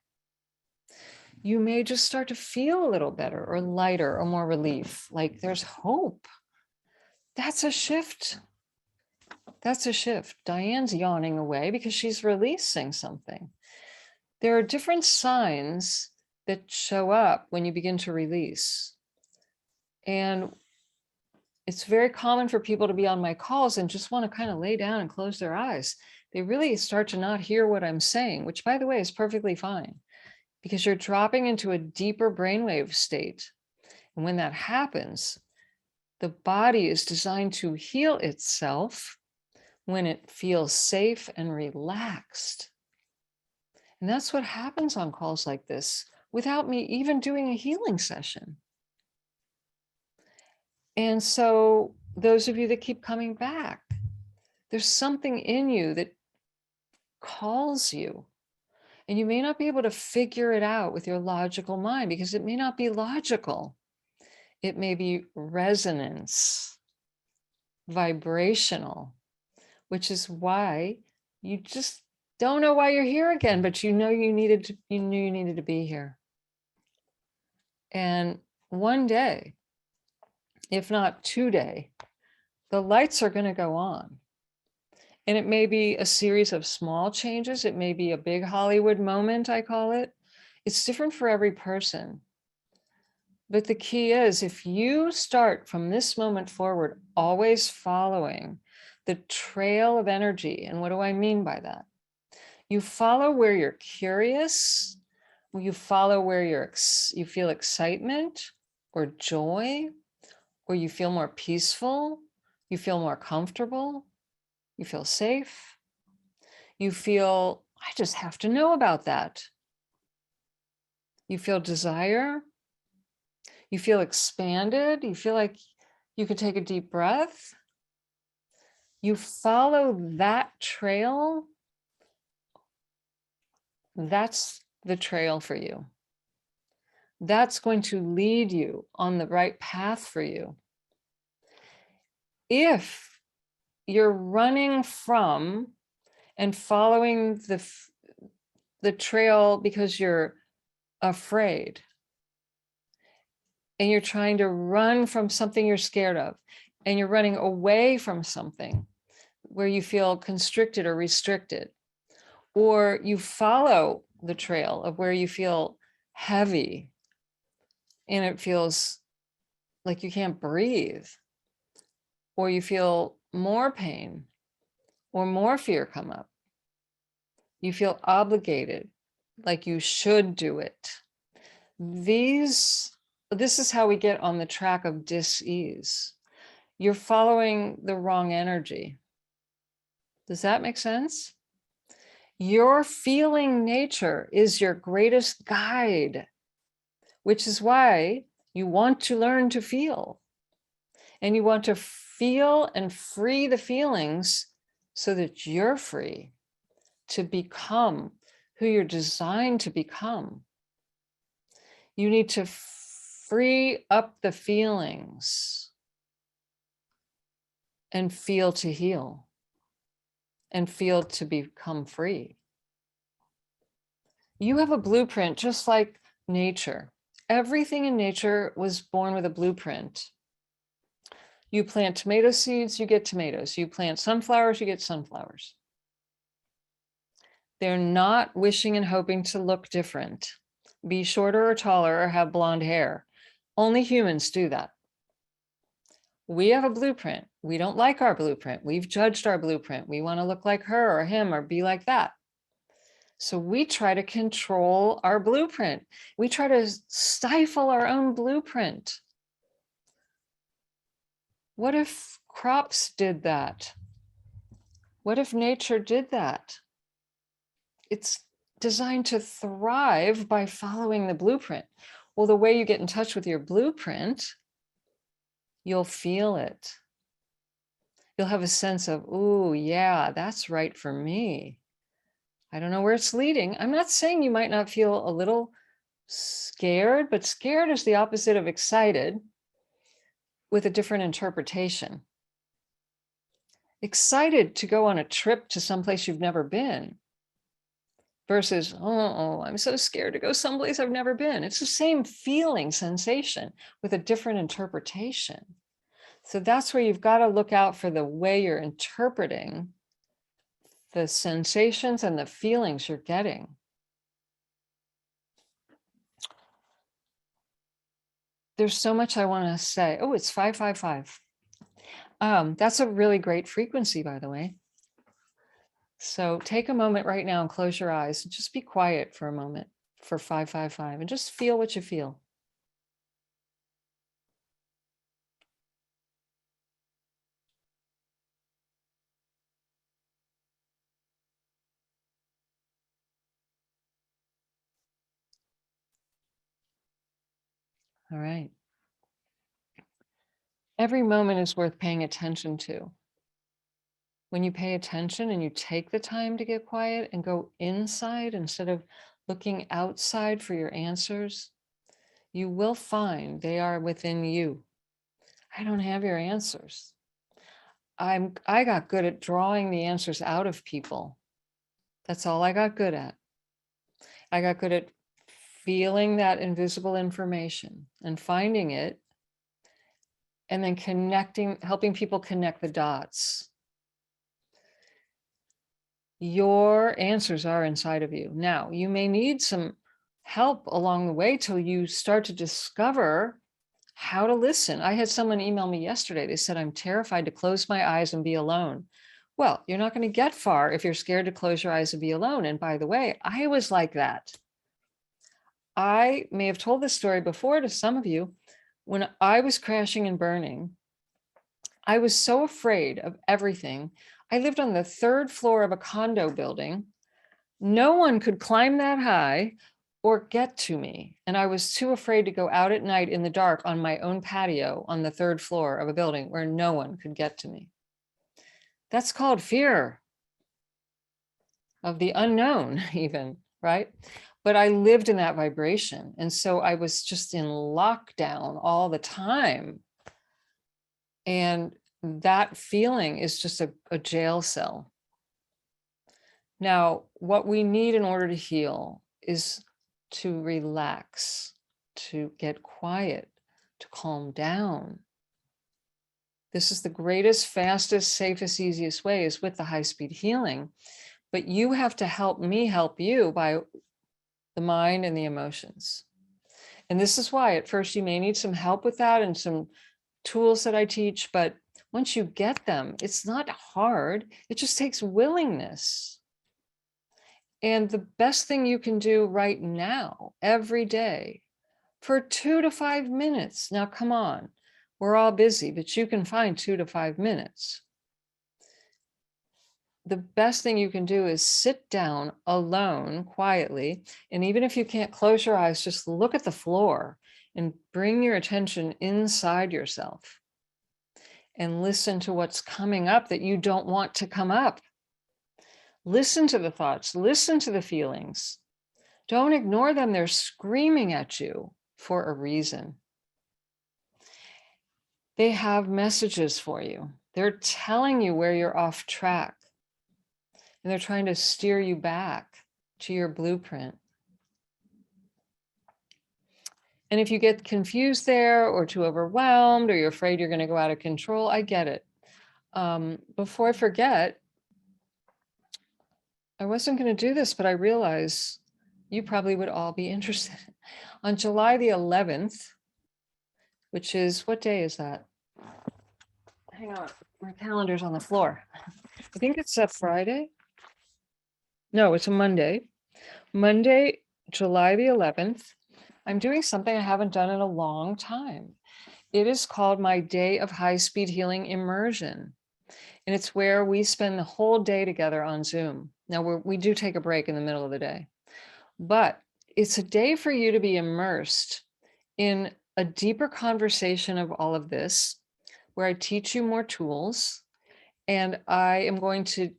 You may just start to feel a little better or lighter or more relief, like there's hope. That's a shift. That's a shift. Diane's yawning away because she's releasing something. There are different signs that show up when you begin to release. And it's very common for people to be on my calls and just want to kind of lay down and close their eyes. They really start to not hear what I'm saying, which, by the way, is perfectly fine, because you're dropping into a deeper brainwave state. And when that happens, the body is designed to heal itself when it feels safe and relaxed. And that's what happens on calls like this without me even doing a healing session. And so those of you that keep coming back, there's something in you that calls you. And you may not be able to figure it out with your logical mind, because it may not be logical. It may be resonance, vibrational, which is why you just don't know why you're here again, but you knew you needed to be here. And one day, if not today, the lights are going to go on. And it may be a series of small changes. It may be a big Hollywood moment, I call it. It's different for every person. But the key is, if you start from this moment forward, always following the trail of energy. And what do I mean by that? You follow where you're curious, you follow where you feel excitement or joy, or you feel more peaceful, you feel more comfortable, you feel safe, you feel, I just have to know about that. You feel desire, you feel expanded, you feel like you could take a deep breath. You follow that trail, that's the trail for you. That's going to lead you on the right path for you. If you're running from and following the trail because you're afraid, and you're trying to run from something you're scared of, and you're running away from something where you feel constricted or restricted, or you follow the trail of where you feel heavy and it feels like you can't breathe, or you feel more pain or more fear come up, you feel obligated, like you should do it. This is how we get on the track of dis-ease. You're following the wrong energy. Does that make sense? Your feeling nature is your greatest guide, which is why you want to learn to feel. And you want to feel and free the feelings so that you're free to become who you're designed to become. You need to free up the feelings and feel to heal and feel to become free. You have a blueprint just like nature. Everything in nature was born with a blueprint. You plant tomato seeds, you get tomatoes. You plant sunflowers, you get sunflowers. They're not wishing and hoping to look different, be shorter or taller, or have blonde hair. Only humans do that. We have a blueprint. We don't like our blueprint. We've judged our blueprint. We want to look like her or him or be like that. So we try to control our blueprint. We try to stifle our own blueprint. What if crops did that? What if nature did that? It's designed to thrive by following the blueprint. Well, the way you get in touch with your blueprint, you'll feel it. You'll have a sense of, ooh, yeah, that's right for me. I don't know where it's leading. I'm not saying you might not feel a little scared, but scared is the opposite of excited with a different interpretation. Excited to go on a trip to someplace you've never been versus, oh, I'm so scared to go someplace I've never been. It's the same feeling, sensation with a different interpretation. So that's where you've got to look out for the way you're interpreting the sensations and the feelings you're getting. There's so much I want to say. Oh, it's 555. That's a really great frequency, by the way. So take a moment right now and close your eyes and just be quiet for a moment for 555 and just feel what you feel. All right. Every moment is worth paying attention to. When you pay attention and you take the time to get quiet and go inside instead of looking outside for your answers, you will find they are within you. I don't have your answers. I got good at drawing the answers out of people. That's all I got good at. I got good at feeling that invisible information and finding it, and then helping people connect the dots. Your answers are inside of you. Now, you may need some help along the way till you start to discover how to listen. I had someone email me yesterday. They said, I'm terrified to close my eyes and be alone. Well, you're not going to get far if you're scared to close your eyes and be alone. And by the way, I was like that. I may have told this story before to some of you. When I was crashing and burning, I was so afraid of everything. I lived on the 3rd floor of a condo building. No one could climb that high or get to me. And I was too afraid to go out at night in the dark on my own patio on the 3rd floor of a building where no one could get to me. That's called fear of the unknown, even, right? But I lived in that vibration. And so I was just in lockdown all the time. And that feeling is just a jail cell. Now, what we need in order to heal is to relax, to get quiet, to calm down. This is the greatest, fastest, safest, easiest way is with the high-speed healing. But you have to help me help you by the mind and the emotions. And this is why at first you may need some help with that and some tools that I teach. But once you get them, it's not hard. It just takes willingness. And the best thing you can do right now, every day, for 2 to 5 minutes. Now, come on, we're all busy, but you can find 2 to 5 minutes. The best thing you can do is sit down alone, quietly. And even if you can't close your eyes, just look at the floor and bring your attention inside yourself and listen to what's coming up that you don't want to come up. Listen to the thoughts, listen to the feelings. Don't ignore them. They're screaming at you for a reason. They have messages for you. They're telling you where you're off track. And they're trying to steer you back to your blueprint. And if you get confused there or too overwhelmed or you're afraid you're going to go out of control, I get it. Before I forget, I wasn't going to do this, but I realize you probably would all be interested. On July the 11th, which is, what day is that? Hang on, my calendar's on the floor. I think it's a Friday. No, it's a Monday. Monday, July the 11th, I'm doing something I haven't done in a long time. It is called my Day of HighSpeed Healing Immersion. And it's where we spend the whole day together on Zoom. Now, we do take a break in the middle of the day, but it's a day for you to be immersed in a deeper conversation of all of this, where I teach you more tools, and I am going to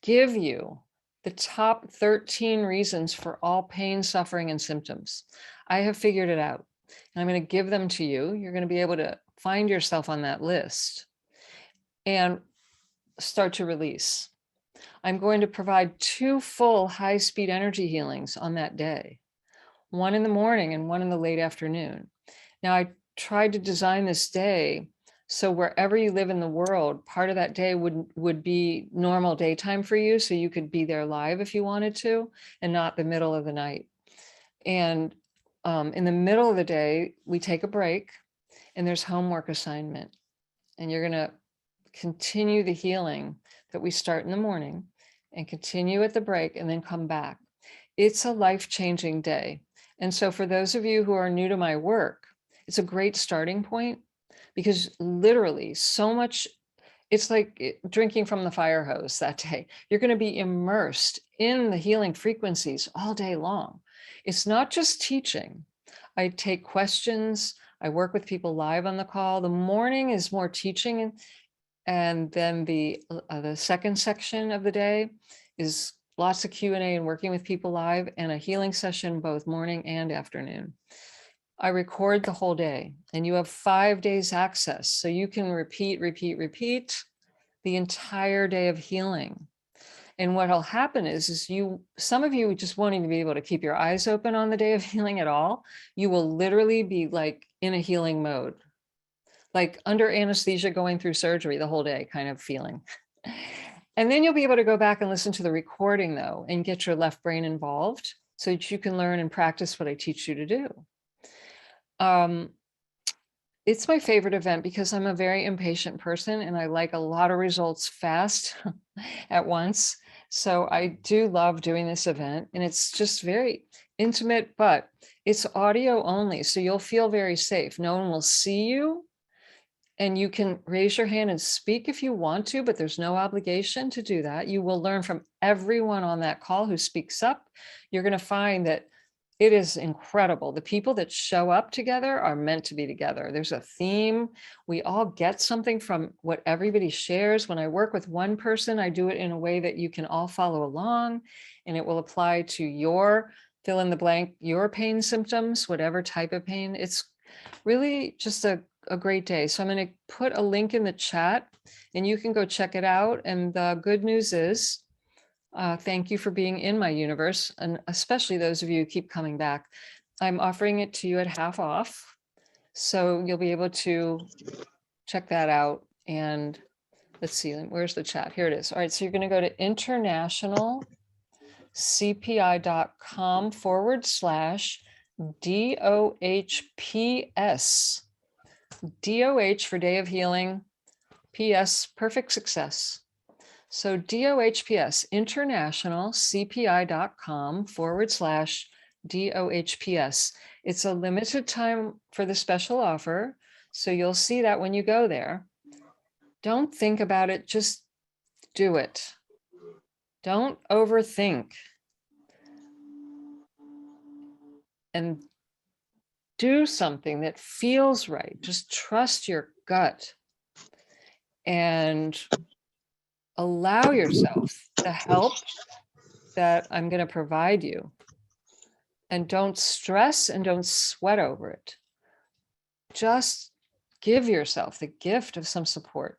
give you the top 13 reasons for all pain, suffering, and symptoms. I have figured it out, and I'm going to give them to you. You're going to be able to find yourself on that list and start to release. I'm going to provide 2 full high-speed energy healings on that day, one in the morning and one in the late afternoon. Now, I tried to design this day so wherever you live in the world, part of that day would be normal daytime for you, so you could be there live if you wanted to, and not the middle of the night. And in the middle of the day, we take a break, and there's homework assignment. And you're going to continue the healing that we start in the morning and continue at the break and then come back. It's a life-changing day. And so for those of you who are new to my work, it's a great starting point, because literally so much, it's like drinking from the fire hose that day. You're going to be immersed in the healing frequencies all day long. It's not just teaching. I take questions. I work with people live on the call. The morning is more teaching. And then the second section of the day is lots of Q&A and working with people live, and a healing session both morning and afternoon. I record the whole day, and you have 5 days access. So you can repeat the entire day of healing. And what'll happen is some of you just won't even be able to keep your eyes open on the day of healing at all. You will literally be like in a healing mode, like under anesthesia going through surgery the whole day kind of feeling. And then you'll be able to go back and listen to the recording though, and get your left brain involved so that you can learn and practice what I teach you to do. It's my favorite event because I'm a very impatient person and I like a lot of results fast at once. So I do love doing this event, and it's just very intimate, but it's audio only. So you'll feel very safe. No one will see you, and you can raise your hand and speak if you want to, but there's no obligation to do that. You will learn from everyone on that call who speaks up. You're going to find that it is incredible. The people that show up together are meant to be together. There's a theme. We all get something from what everybody shares. When I work with one person, I do it in a way that you can all follow along, and it will apply to your fill in the blank, your pain symptoms, whatever type of pain. It's really just a great day. So I'm going to put a link in the chat and you can go check it out. And the good news is, thank you for being in my universe, and especially those of you who keep coming back. I'm offering it to you at half off. So you'll be able to check that out. And let's see, where's the chat? Here it is. All right, so you're going to go to internationalcpi.com/DOHPS. DOH for Day of Healing, PS, perfect success. So DOHPS, internationalcpi.com/DOHPS. It's a limited time for the special offer. So you'll see that when you go there. Don't think about it, just do it. Don't overthink. And do something that feels right. Just trust your gut and allow yourself the help that I'm going to provide you. And don't stress and don't sweat over it. Just give yourself the gift of some support.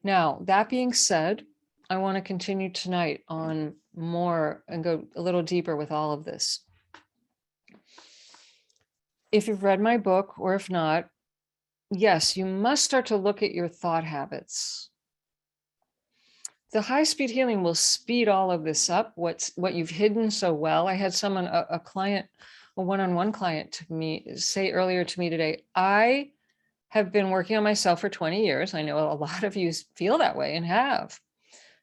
Now, that being said, I want to continue tonight on more and go a little deeper with all of this. If you've read my book, or if not, yes, you must start to look at your thought habits. The high-speed healing will speed all of this up, what you've hidden so well. I had someone, a client, a one-on-one client to me, say earlier to me today, I have been working on myself for 20 years. I know a lot of you feel that way and have.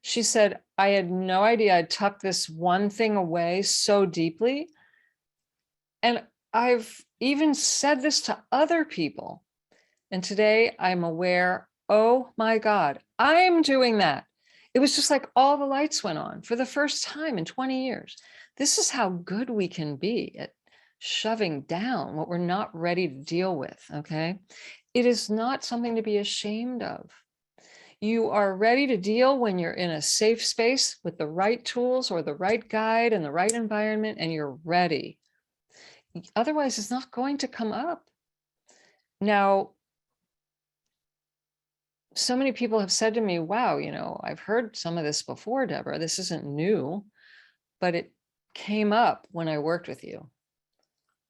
She said, I had no idea I'd tucked this one thing away so deeply. And I've even said this to other people. And today I'm aware, oh my God, I'm doing that. It was just like all the lights went on for the first time in 20 years. This is how good we can be at shoving down what we're not ready to deal with, okay? It is not something to be ashamed of. You are ready to deal when you're in a safe space with the right tools or the right guide and the right environment, and you're ready. Otherwise, it's not going to come up. Now, so many people have said to me, wow, I've heard some of this before, Deborah. This isn't new, but it came up when I worked with you,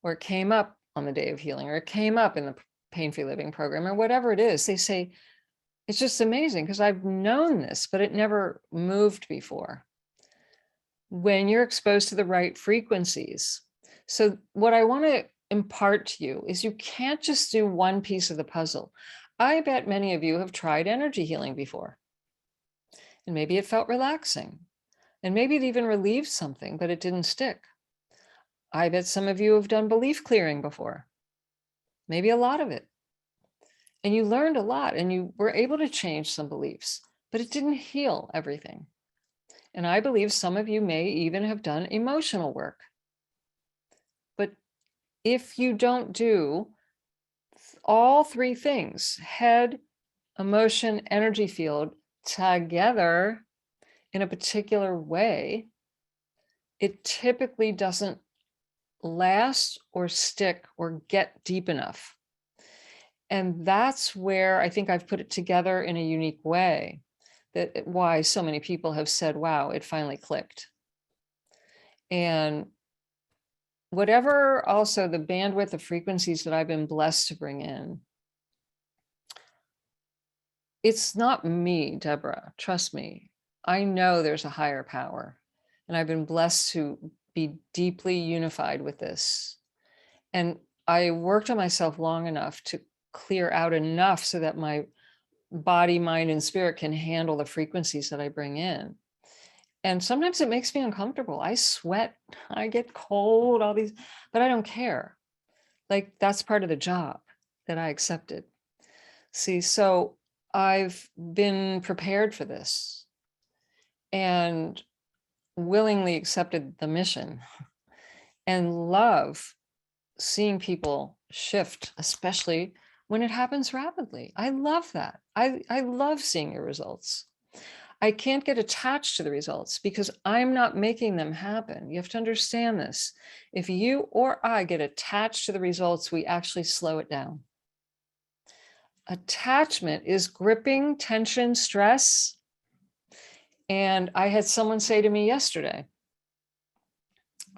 or it came up on the Day of Healing, or it came up in the Pain-Free Living program, or whatever it is. They say, it's just amazing because I've known this, but it never moved before. When you're exposed to the right frequencies. So what I want to impart to you is you can't just do one piece of the puzzle. I bet many of you have tried energy healing before. And maybe it felt relaxing. And maybe it even relieved something, but it didn't stick. I bet some of you have done belief clearing before. Maybe a lot of it. And you learned a lot and you were able to change some beliefs, but it didn't heal everything. And I believe some of you may even have done emotional work. But if you don't do all three things, head, emotion, energy field, together in a particular way, it typically doesn't last or stick or get deep enough. And that's where I think I've put it together in a unique way, that why so many people have said, wow, it finally clicked. And whatever also the bandwidth of frequencies that I've been blessed to bring in, it's not me, Deborah, trust me. I know there's a higher power, and I've been blessed to be deeply unified with this. And I worked on myself long enough to clear out enough so that my body, mind, and spirit can handle the frequencies that I bring in. And sometimes it makes me uncomfortable. I sweat, I get cold, all these, but I don't care. Like, that's part of the job that I accepted. See, so I've been prepared for this and willingly accepted the mission and love seeing people shift, especially when it happens rapidly. I love that. I love seeing your results. I can't get attached to the results because I'm not making them happen. You have to understand this. If you or I get attached to the results, we actually slow it down. Attachment is gripping, tension, stress. And I had someone say to me yesterday,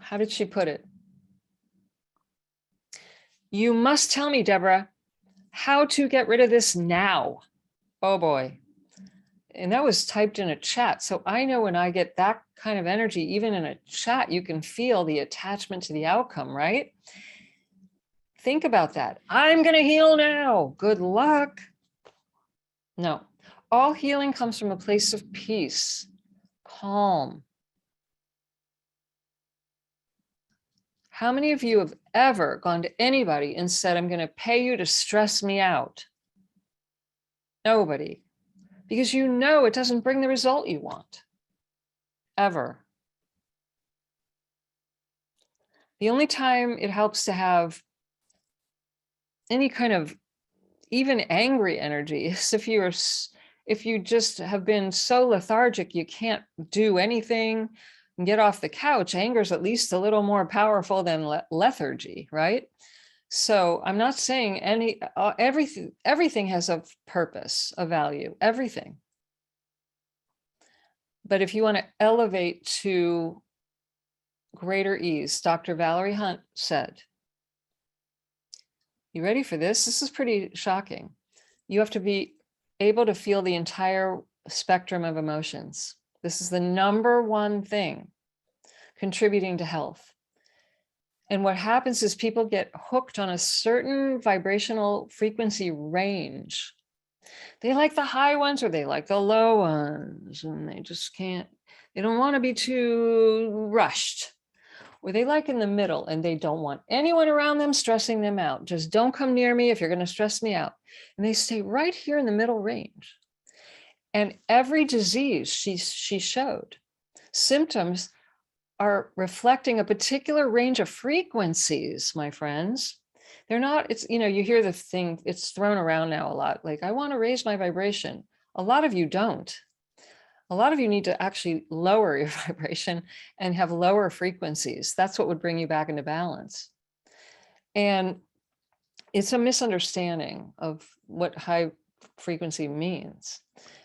how did she put it? You must tell me, Deborah, how to get rid of this now. Oh boy. And that was typed in a chat. So I know when I get that kind of energy, even in a chat, you can feel the attachment to the outcome, right? Think about that. I'm going to heal now. Good luck. No, all healing comes from a place of peace, calm. How many of you have ever gone to anybody and said, I'm going to pay you to stress me out? Nobody. Because you know it doesn't bring the result you want. Ever. The only time it helps to have any kind of even angry energy is if you just have been so lethargic you can't do anything and get off the couch. Anger is at least a little more powerful than lethargy, right? So I'm not saying everything has a purpose, a value, everything. But if you want to elevate to greater ease, Dr. Valerie Hunt said, you ready for this? This is pretty shocking. You have to be able to feel the entire spectrum of emotions. This is the number one thing contributing to health. And what happens is people get hooked on a certain vibrational frequency range. They like the high ones or they like the low ones, and they just can't, they don't want to be too rushed. Or they like in the middle and they don't want anyone around them stressing them out. Just don't come near me if you're going to stress me out. And they stay right here in the middle range. And every disease she showed, symptoms are reflecting a particular range of frequencies, my friends. They're not, it's, you know, you hear the thing, it's thrown around now a lot, like, I want to raise my vibration. A lot of you don't. A lot of you need to actually lower your vibration and have lower frequencies. That's what would bring you back into balance. And it's a misunderstanding of what high frequency means.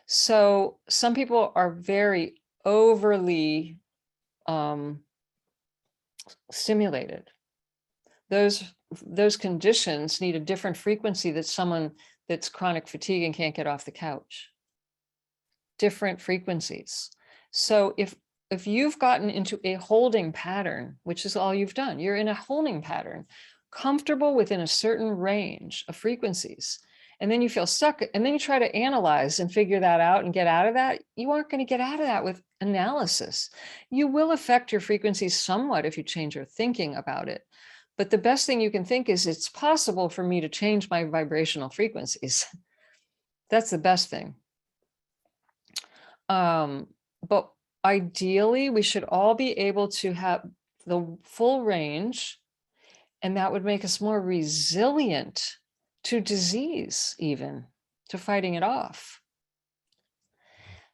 So some people are very overly stimulated. Those conditions need a different frequency than someone that's chronic fatigue and can't get off the couch. Different frequencies. So if you've gotten into a holding pattern, which is all you've done, you're in a holding pattern, comfortable within a certain range of frequencies, and then you feel stuck, and then you try to analyze and figure that out and get out of that, you aren't going to get out of that with analysis. You will affect your frequencies somewhat if you change your thinking about it. But the best thing you can think is, it's possible for me to change my vibrational frequencies. That's the best thing. But ideally, we should all be able to have the full range, and that would make us more resilient to disease, even to fighting it off.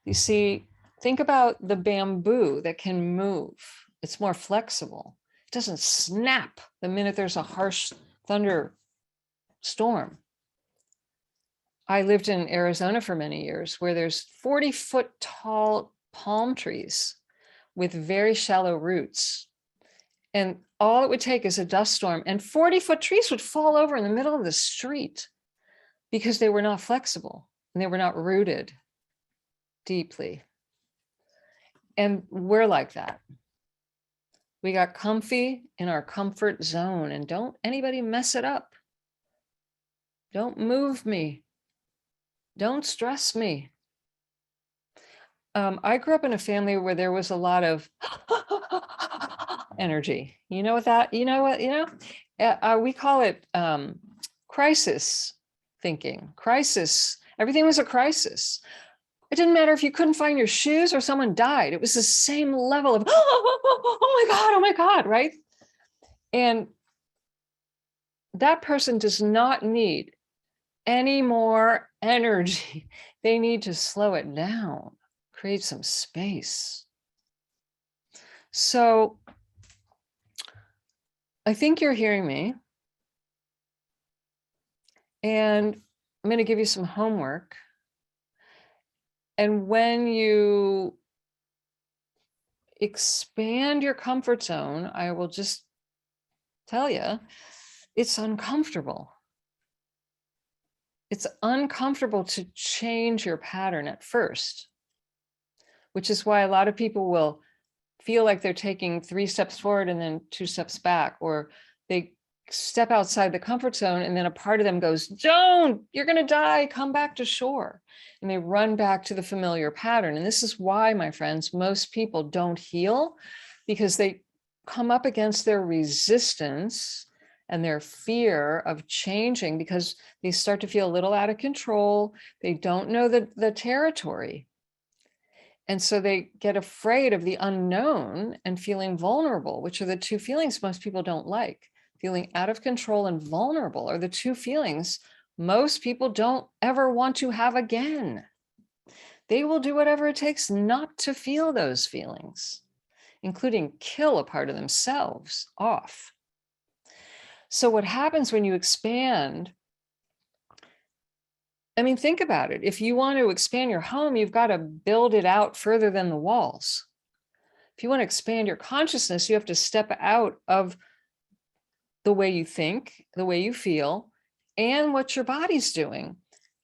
You see, think about the bamboo that can move. It's more flexible. It doesn't snap the minute there's a harsh thunderstorm. I lived in Arizona for many years where there's 40-foot tall palm trees with very shallow roots. And all it would take is a dust storm and 40-foot trees would fall over in the middle of the street because they were not flexible and they were not rooted deeply. And we're like that. We got comfy in our comfort zone, and don't anybody mess it up. Don't move me. Don't stress me. I grew up in a family where there was a lot of energy. You know what that, we call it crisis thinking, crisis. Everything was a crisis. It didn't matter if you couldn't find your shoes or someone died. It was the same level of, oh my God, right? And that person does not need any more energy. They need to slow it down, create some space. So I think you're hearing me. And I'm going to give you some homework. And when you expand your comfort zone, I will just tell you, it's uncomfortable. It's uncomfortable to change your pattern at first, which is why a lot of people will feel like they're taking 3 steps forward and then 2 steps back, or they step outside the comfort zone and then a part of them goes, don't, you're going to die, come back to shore. And they run back to the familiar pattern. And this is why, my friends, most people don't heal, because they come up against their resistance and their fear of changing, because they start to feel a little out of control. They don't know the territory. And so they get afraid of the unknown and feeling vulnerable, which are the 2 feelings most people don't like. Feeling out of control and vulnerable are the 2 feelings most people don't ever want to have again. They will do whatever it takes not to feel those feelings, including kill a part of themselves off. So what happens when you expand? I mean, think about it. If you want to expand your home, you've got to build it out further than the walls. If you want to expand your consciousness, you have to step out of the way you think, the way you feel, and what your body's doing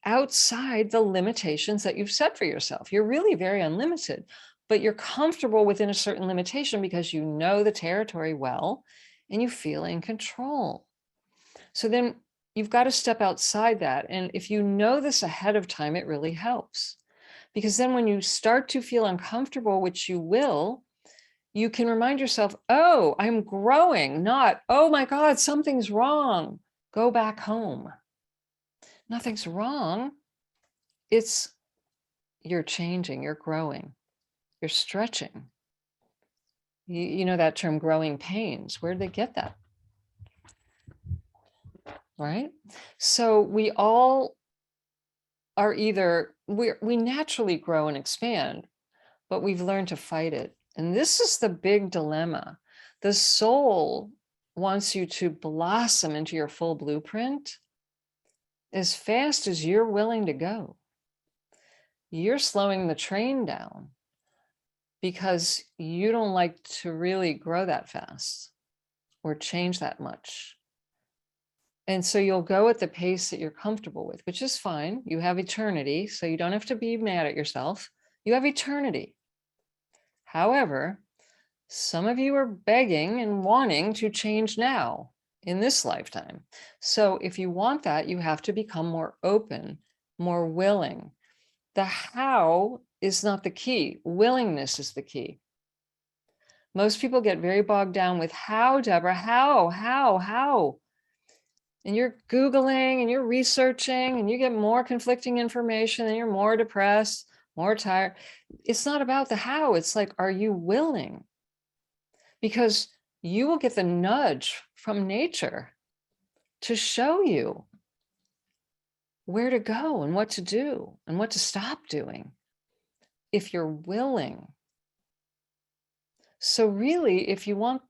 outside the limitations that you've set for yourself. You're really very unlimited, but you're comfortable within a certain limitation because you know the territory well and you feel in control. So then you've got to step outside that. And if you know this ahead of time, it really helps. Because then when you start to feel uncomfortable, which you will, you can remind yourself, oh, I'm growing, not, oh my God, something's wrong. Go back home. Nothing's wrong. It's you're changing, you're growing, you're stretching. You know that term, growing pains. Where did they get that? Right? So we all are either, we naturally grow and expand, but we've learned to fight it. And this is the big dilemma. The soul wants you to blossom into your full blueprint as fast as you're willing to go. You're slowing the train down because you don't like to really grow that fast or change that much. And so you'll go at the pace that you're comfortable with, which is fine. You have eternity, so you don't have to be mad at yourself. You have eternity. However, some of you are begging and wanting to change now in this lifetime. So if you want that, you have to become more open, more willing. The how is not the key. Willingness is the key. Most people get very bogged down with how, Deborah, how? And you're Googling and you're researching and you get more conflicting information and you're more depressed, more tired. It's not about the how. It's like, are you willing? Because you will get the nudge from nature to show you where to go and what to do and what to stop doing if you're willing. So really, if you want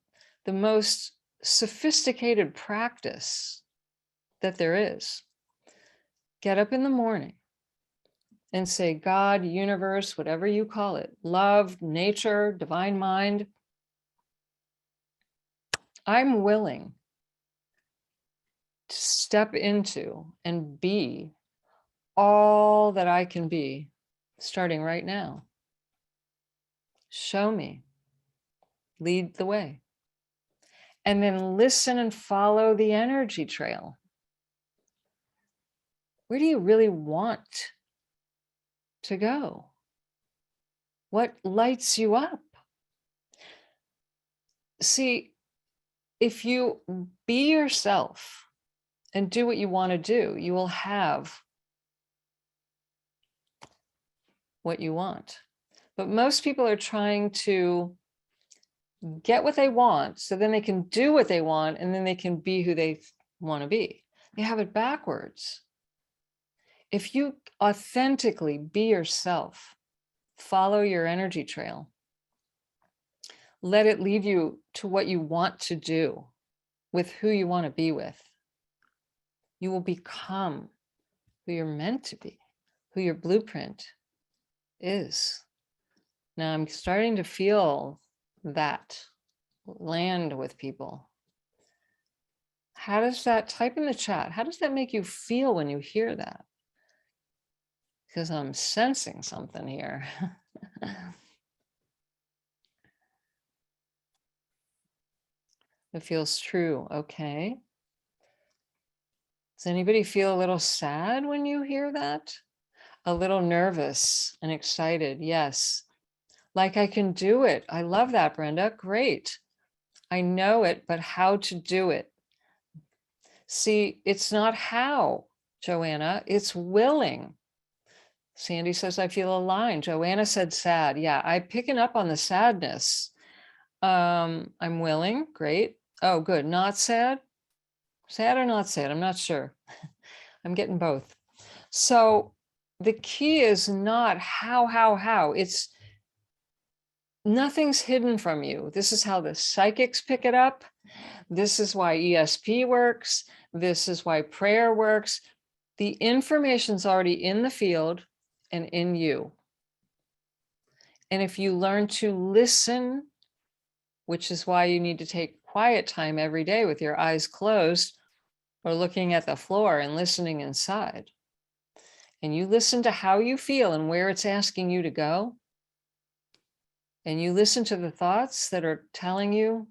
the most sophisticated practice that there is, get up in the morning and say, God, universe, whatever you call it, love, nature, divine mind, I'm willing to step into and be all that I can be starting right now. Show me, lead the way. And then listen and follow the energy trail. Where do you really want to go? What lights you up? See, if you be yourself and do what you want to do, you will have what you want. But most people are trying to get what they want so then they can do what they want and then they can be who they want to be. They have it backwards. If you authentically be yourself, follow your energy trail, let it lead you to what you want to do with who you want to be with, you will become who you're meant to be, who your blueprint is. Now I'm starting to feel that land with people. How does that, type in the chat, how does that make you feel when you hear that? Because I'm sensing something here. It feels true. Okay. Does anybody feel a little sad when you hear that? A little nervous and excited? Yes. Like I can do it. I love that, Brenda. Great. I know it, but how to do it? See, it's not how, Joanna, it's willing. Sandy says, I feel aligned. Joanna said sad. Yeah, I'm picking up on the sadness. I'm willing. Great. Oh, good. Not sad? Sad or not sad? I'm not sure. I'm getting both. So the key is not how. It's nothing's hidden from you. This is how the psychics pick it up. This is why ESP works. This is why prayer works. The information's already in the field and in you. And if you learn to listen, which is why you need to take quiet time every day with your eyes closed or looking at the floor and listening inside, and you listen to how you feel and where it's asking you to go, and you listen to the thoughts that are telling you,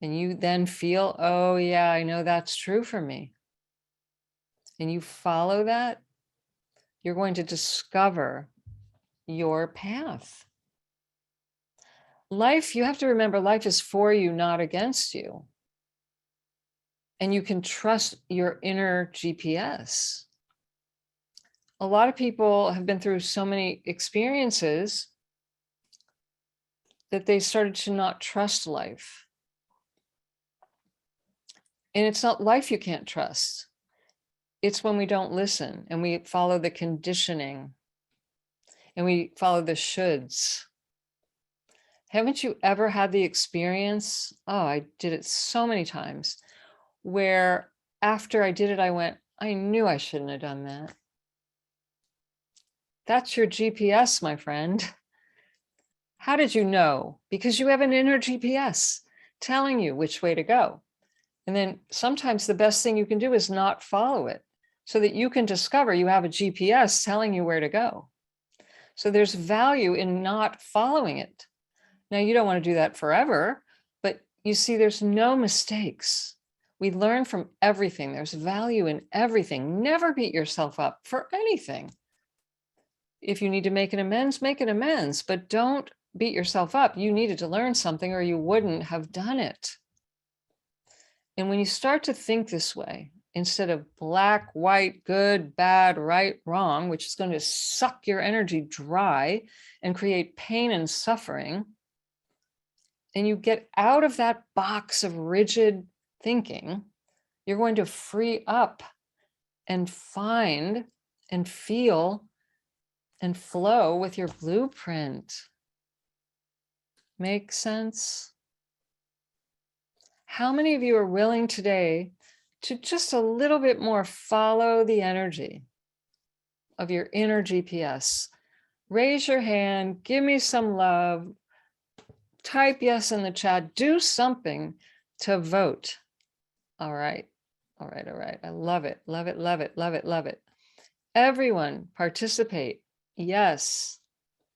and you then feel, oh yeah, I know that's true for me. And you follow that, you're going to discover your path. Life, you have to remember, life is for you, not against you. And you can trust your inner GPS. A lot of people have been through so many experiences that they started to not trust life. And it's not life you can't trust. It's when we don't listen and we follow the conditioning and we follow the shoulds. Haven't you ever had the experience? Oh, I did it so many times where after I did it, I went, I knew I shouldn't have done that. That's your GPS, my friend. How did you know? Because you have an inner GPS telling you which way to go. And then sometimes the best thing you can do is not follow it so that you can discover you have a GPS telling you where to go. So there's value in not following it. Now, you don't want to do that forever, but you see, there's no mistakes. We learn from everything. There's value in everything. Never beat yourself up for anything. If you need to make an amends, but don't beat yourself up. You needed to learn something or you wouldn't have done it. And when you start to think this way, instead of black, white, good, bad, right, wrong, which is going to suck your energy dry and create pain and suffering, and you get out of that box of rigid thinking, you're going to free up and find and feel and flow with your blueprint. Make sense? How many of you are willing today to just a little bit more follow the energy? of your inner GPS. Raise your hand, give me some love, type yes in the chat, do something to vote. All right. All right. All right. I love it. Love it. Love it. Love it. Love it. Everyone participate. Yes.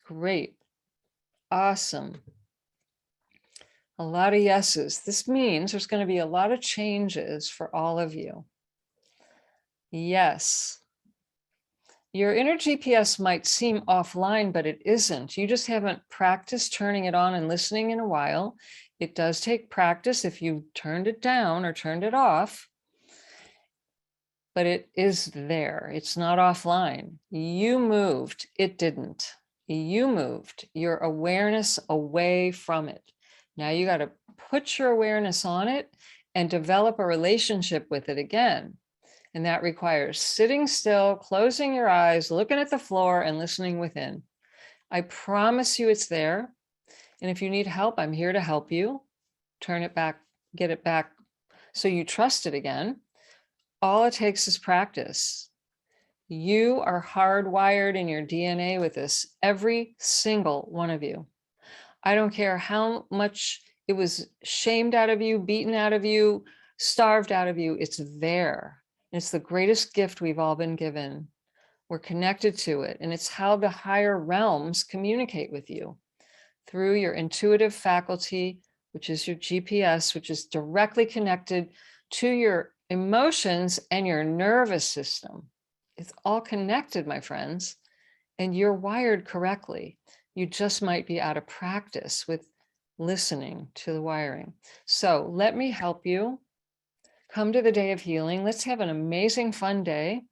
Great. Awesome. A lot of yeses. This means there's going to be a lot of changes for all of you. Yes. Your inner GPS might seem offline, but it isn't. You just haven't practiced turning it on and listening in a while. It does take practice if you turned it down or turned it off, but it is there. It's not offline. You moved. It didn't. You moved your awareness away from it. Now you got to put your awareness on it and develop a relationship with it again. And that requires sitting still, closing your eyes, looking at the floor and listening within. I promise you it's there. And if you need help, I'm here to help you. Turn it back, get it back so you trust it again. All it takes is practice. You are hardwired in your DNA with this, every single one of you. I don't care how much it was shamed out of you, beaten out of you, starved out of you, it's there. It's the greatest gift we've all been given. We're connected to it. And it's how the higher realms communicate with you through your intuitive faculty, which is your GPS, which is directly connected to your emotions and your nervous system. It's all connected, my friends, and you're wired correctly. You just might be out of practice with listening to the wiring. So let me help you. Come to the day of healing. Let's have an amazing, fun day.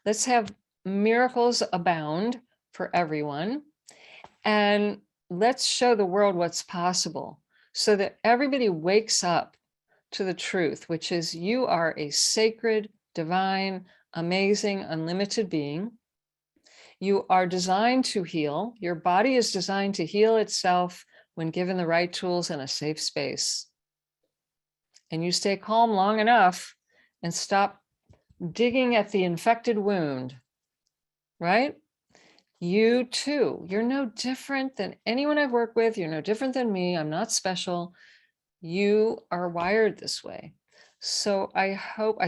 Let's have miracles abound for everyone. And let's show the world what's possible so that everybody wakes up to the truth, which is you are a sacred, divine, amazing, unlimited being. You are designed to heal. Your body is designed to heal itself when given the right tools and a safe space. And you stay calm long enough and stop digging at the infected wound, right? You too, you're no different than anyone I've worked with. You're no different than me. I'm not special. You are wired this way. So I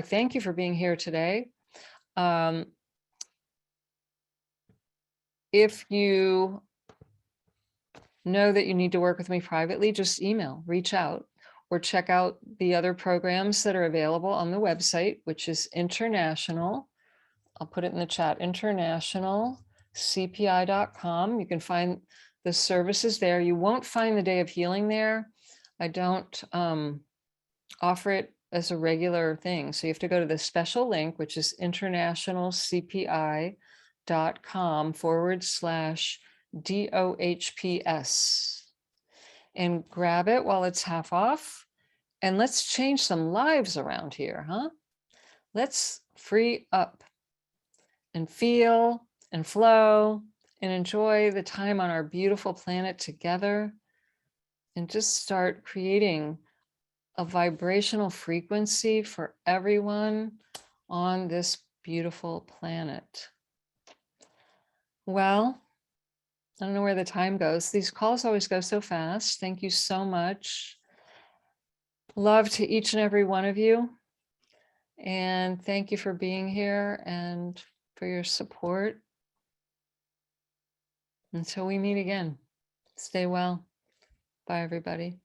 thank you for being here today. If you know that you need to work with me privately, just email, reach out, or check out the other programs that are available on the website, which is international. I'll put it in the chat, internationalcpi.com. You can find the services there. You won't find the Day of Healing there. I don't offer it as a regular thing. So you have to go to the special link, which is internationalcpi.com/DOHPS, and grab it while it's half off. And let's change some lives around here, huh? Let's free up and feel and flow and enjoy the time on our beautiful planet together, and just start creating a vibrational frequency for everyone on this beautiful planet. Well, I don't know where the time goes. These calls always go so fast. Thank you so much. Love to each and every one of you. And thank you for being here and for your support. Until we meet again, stay well. Bye, everybody.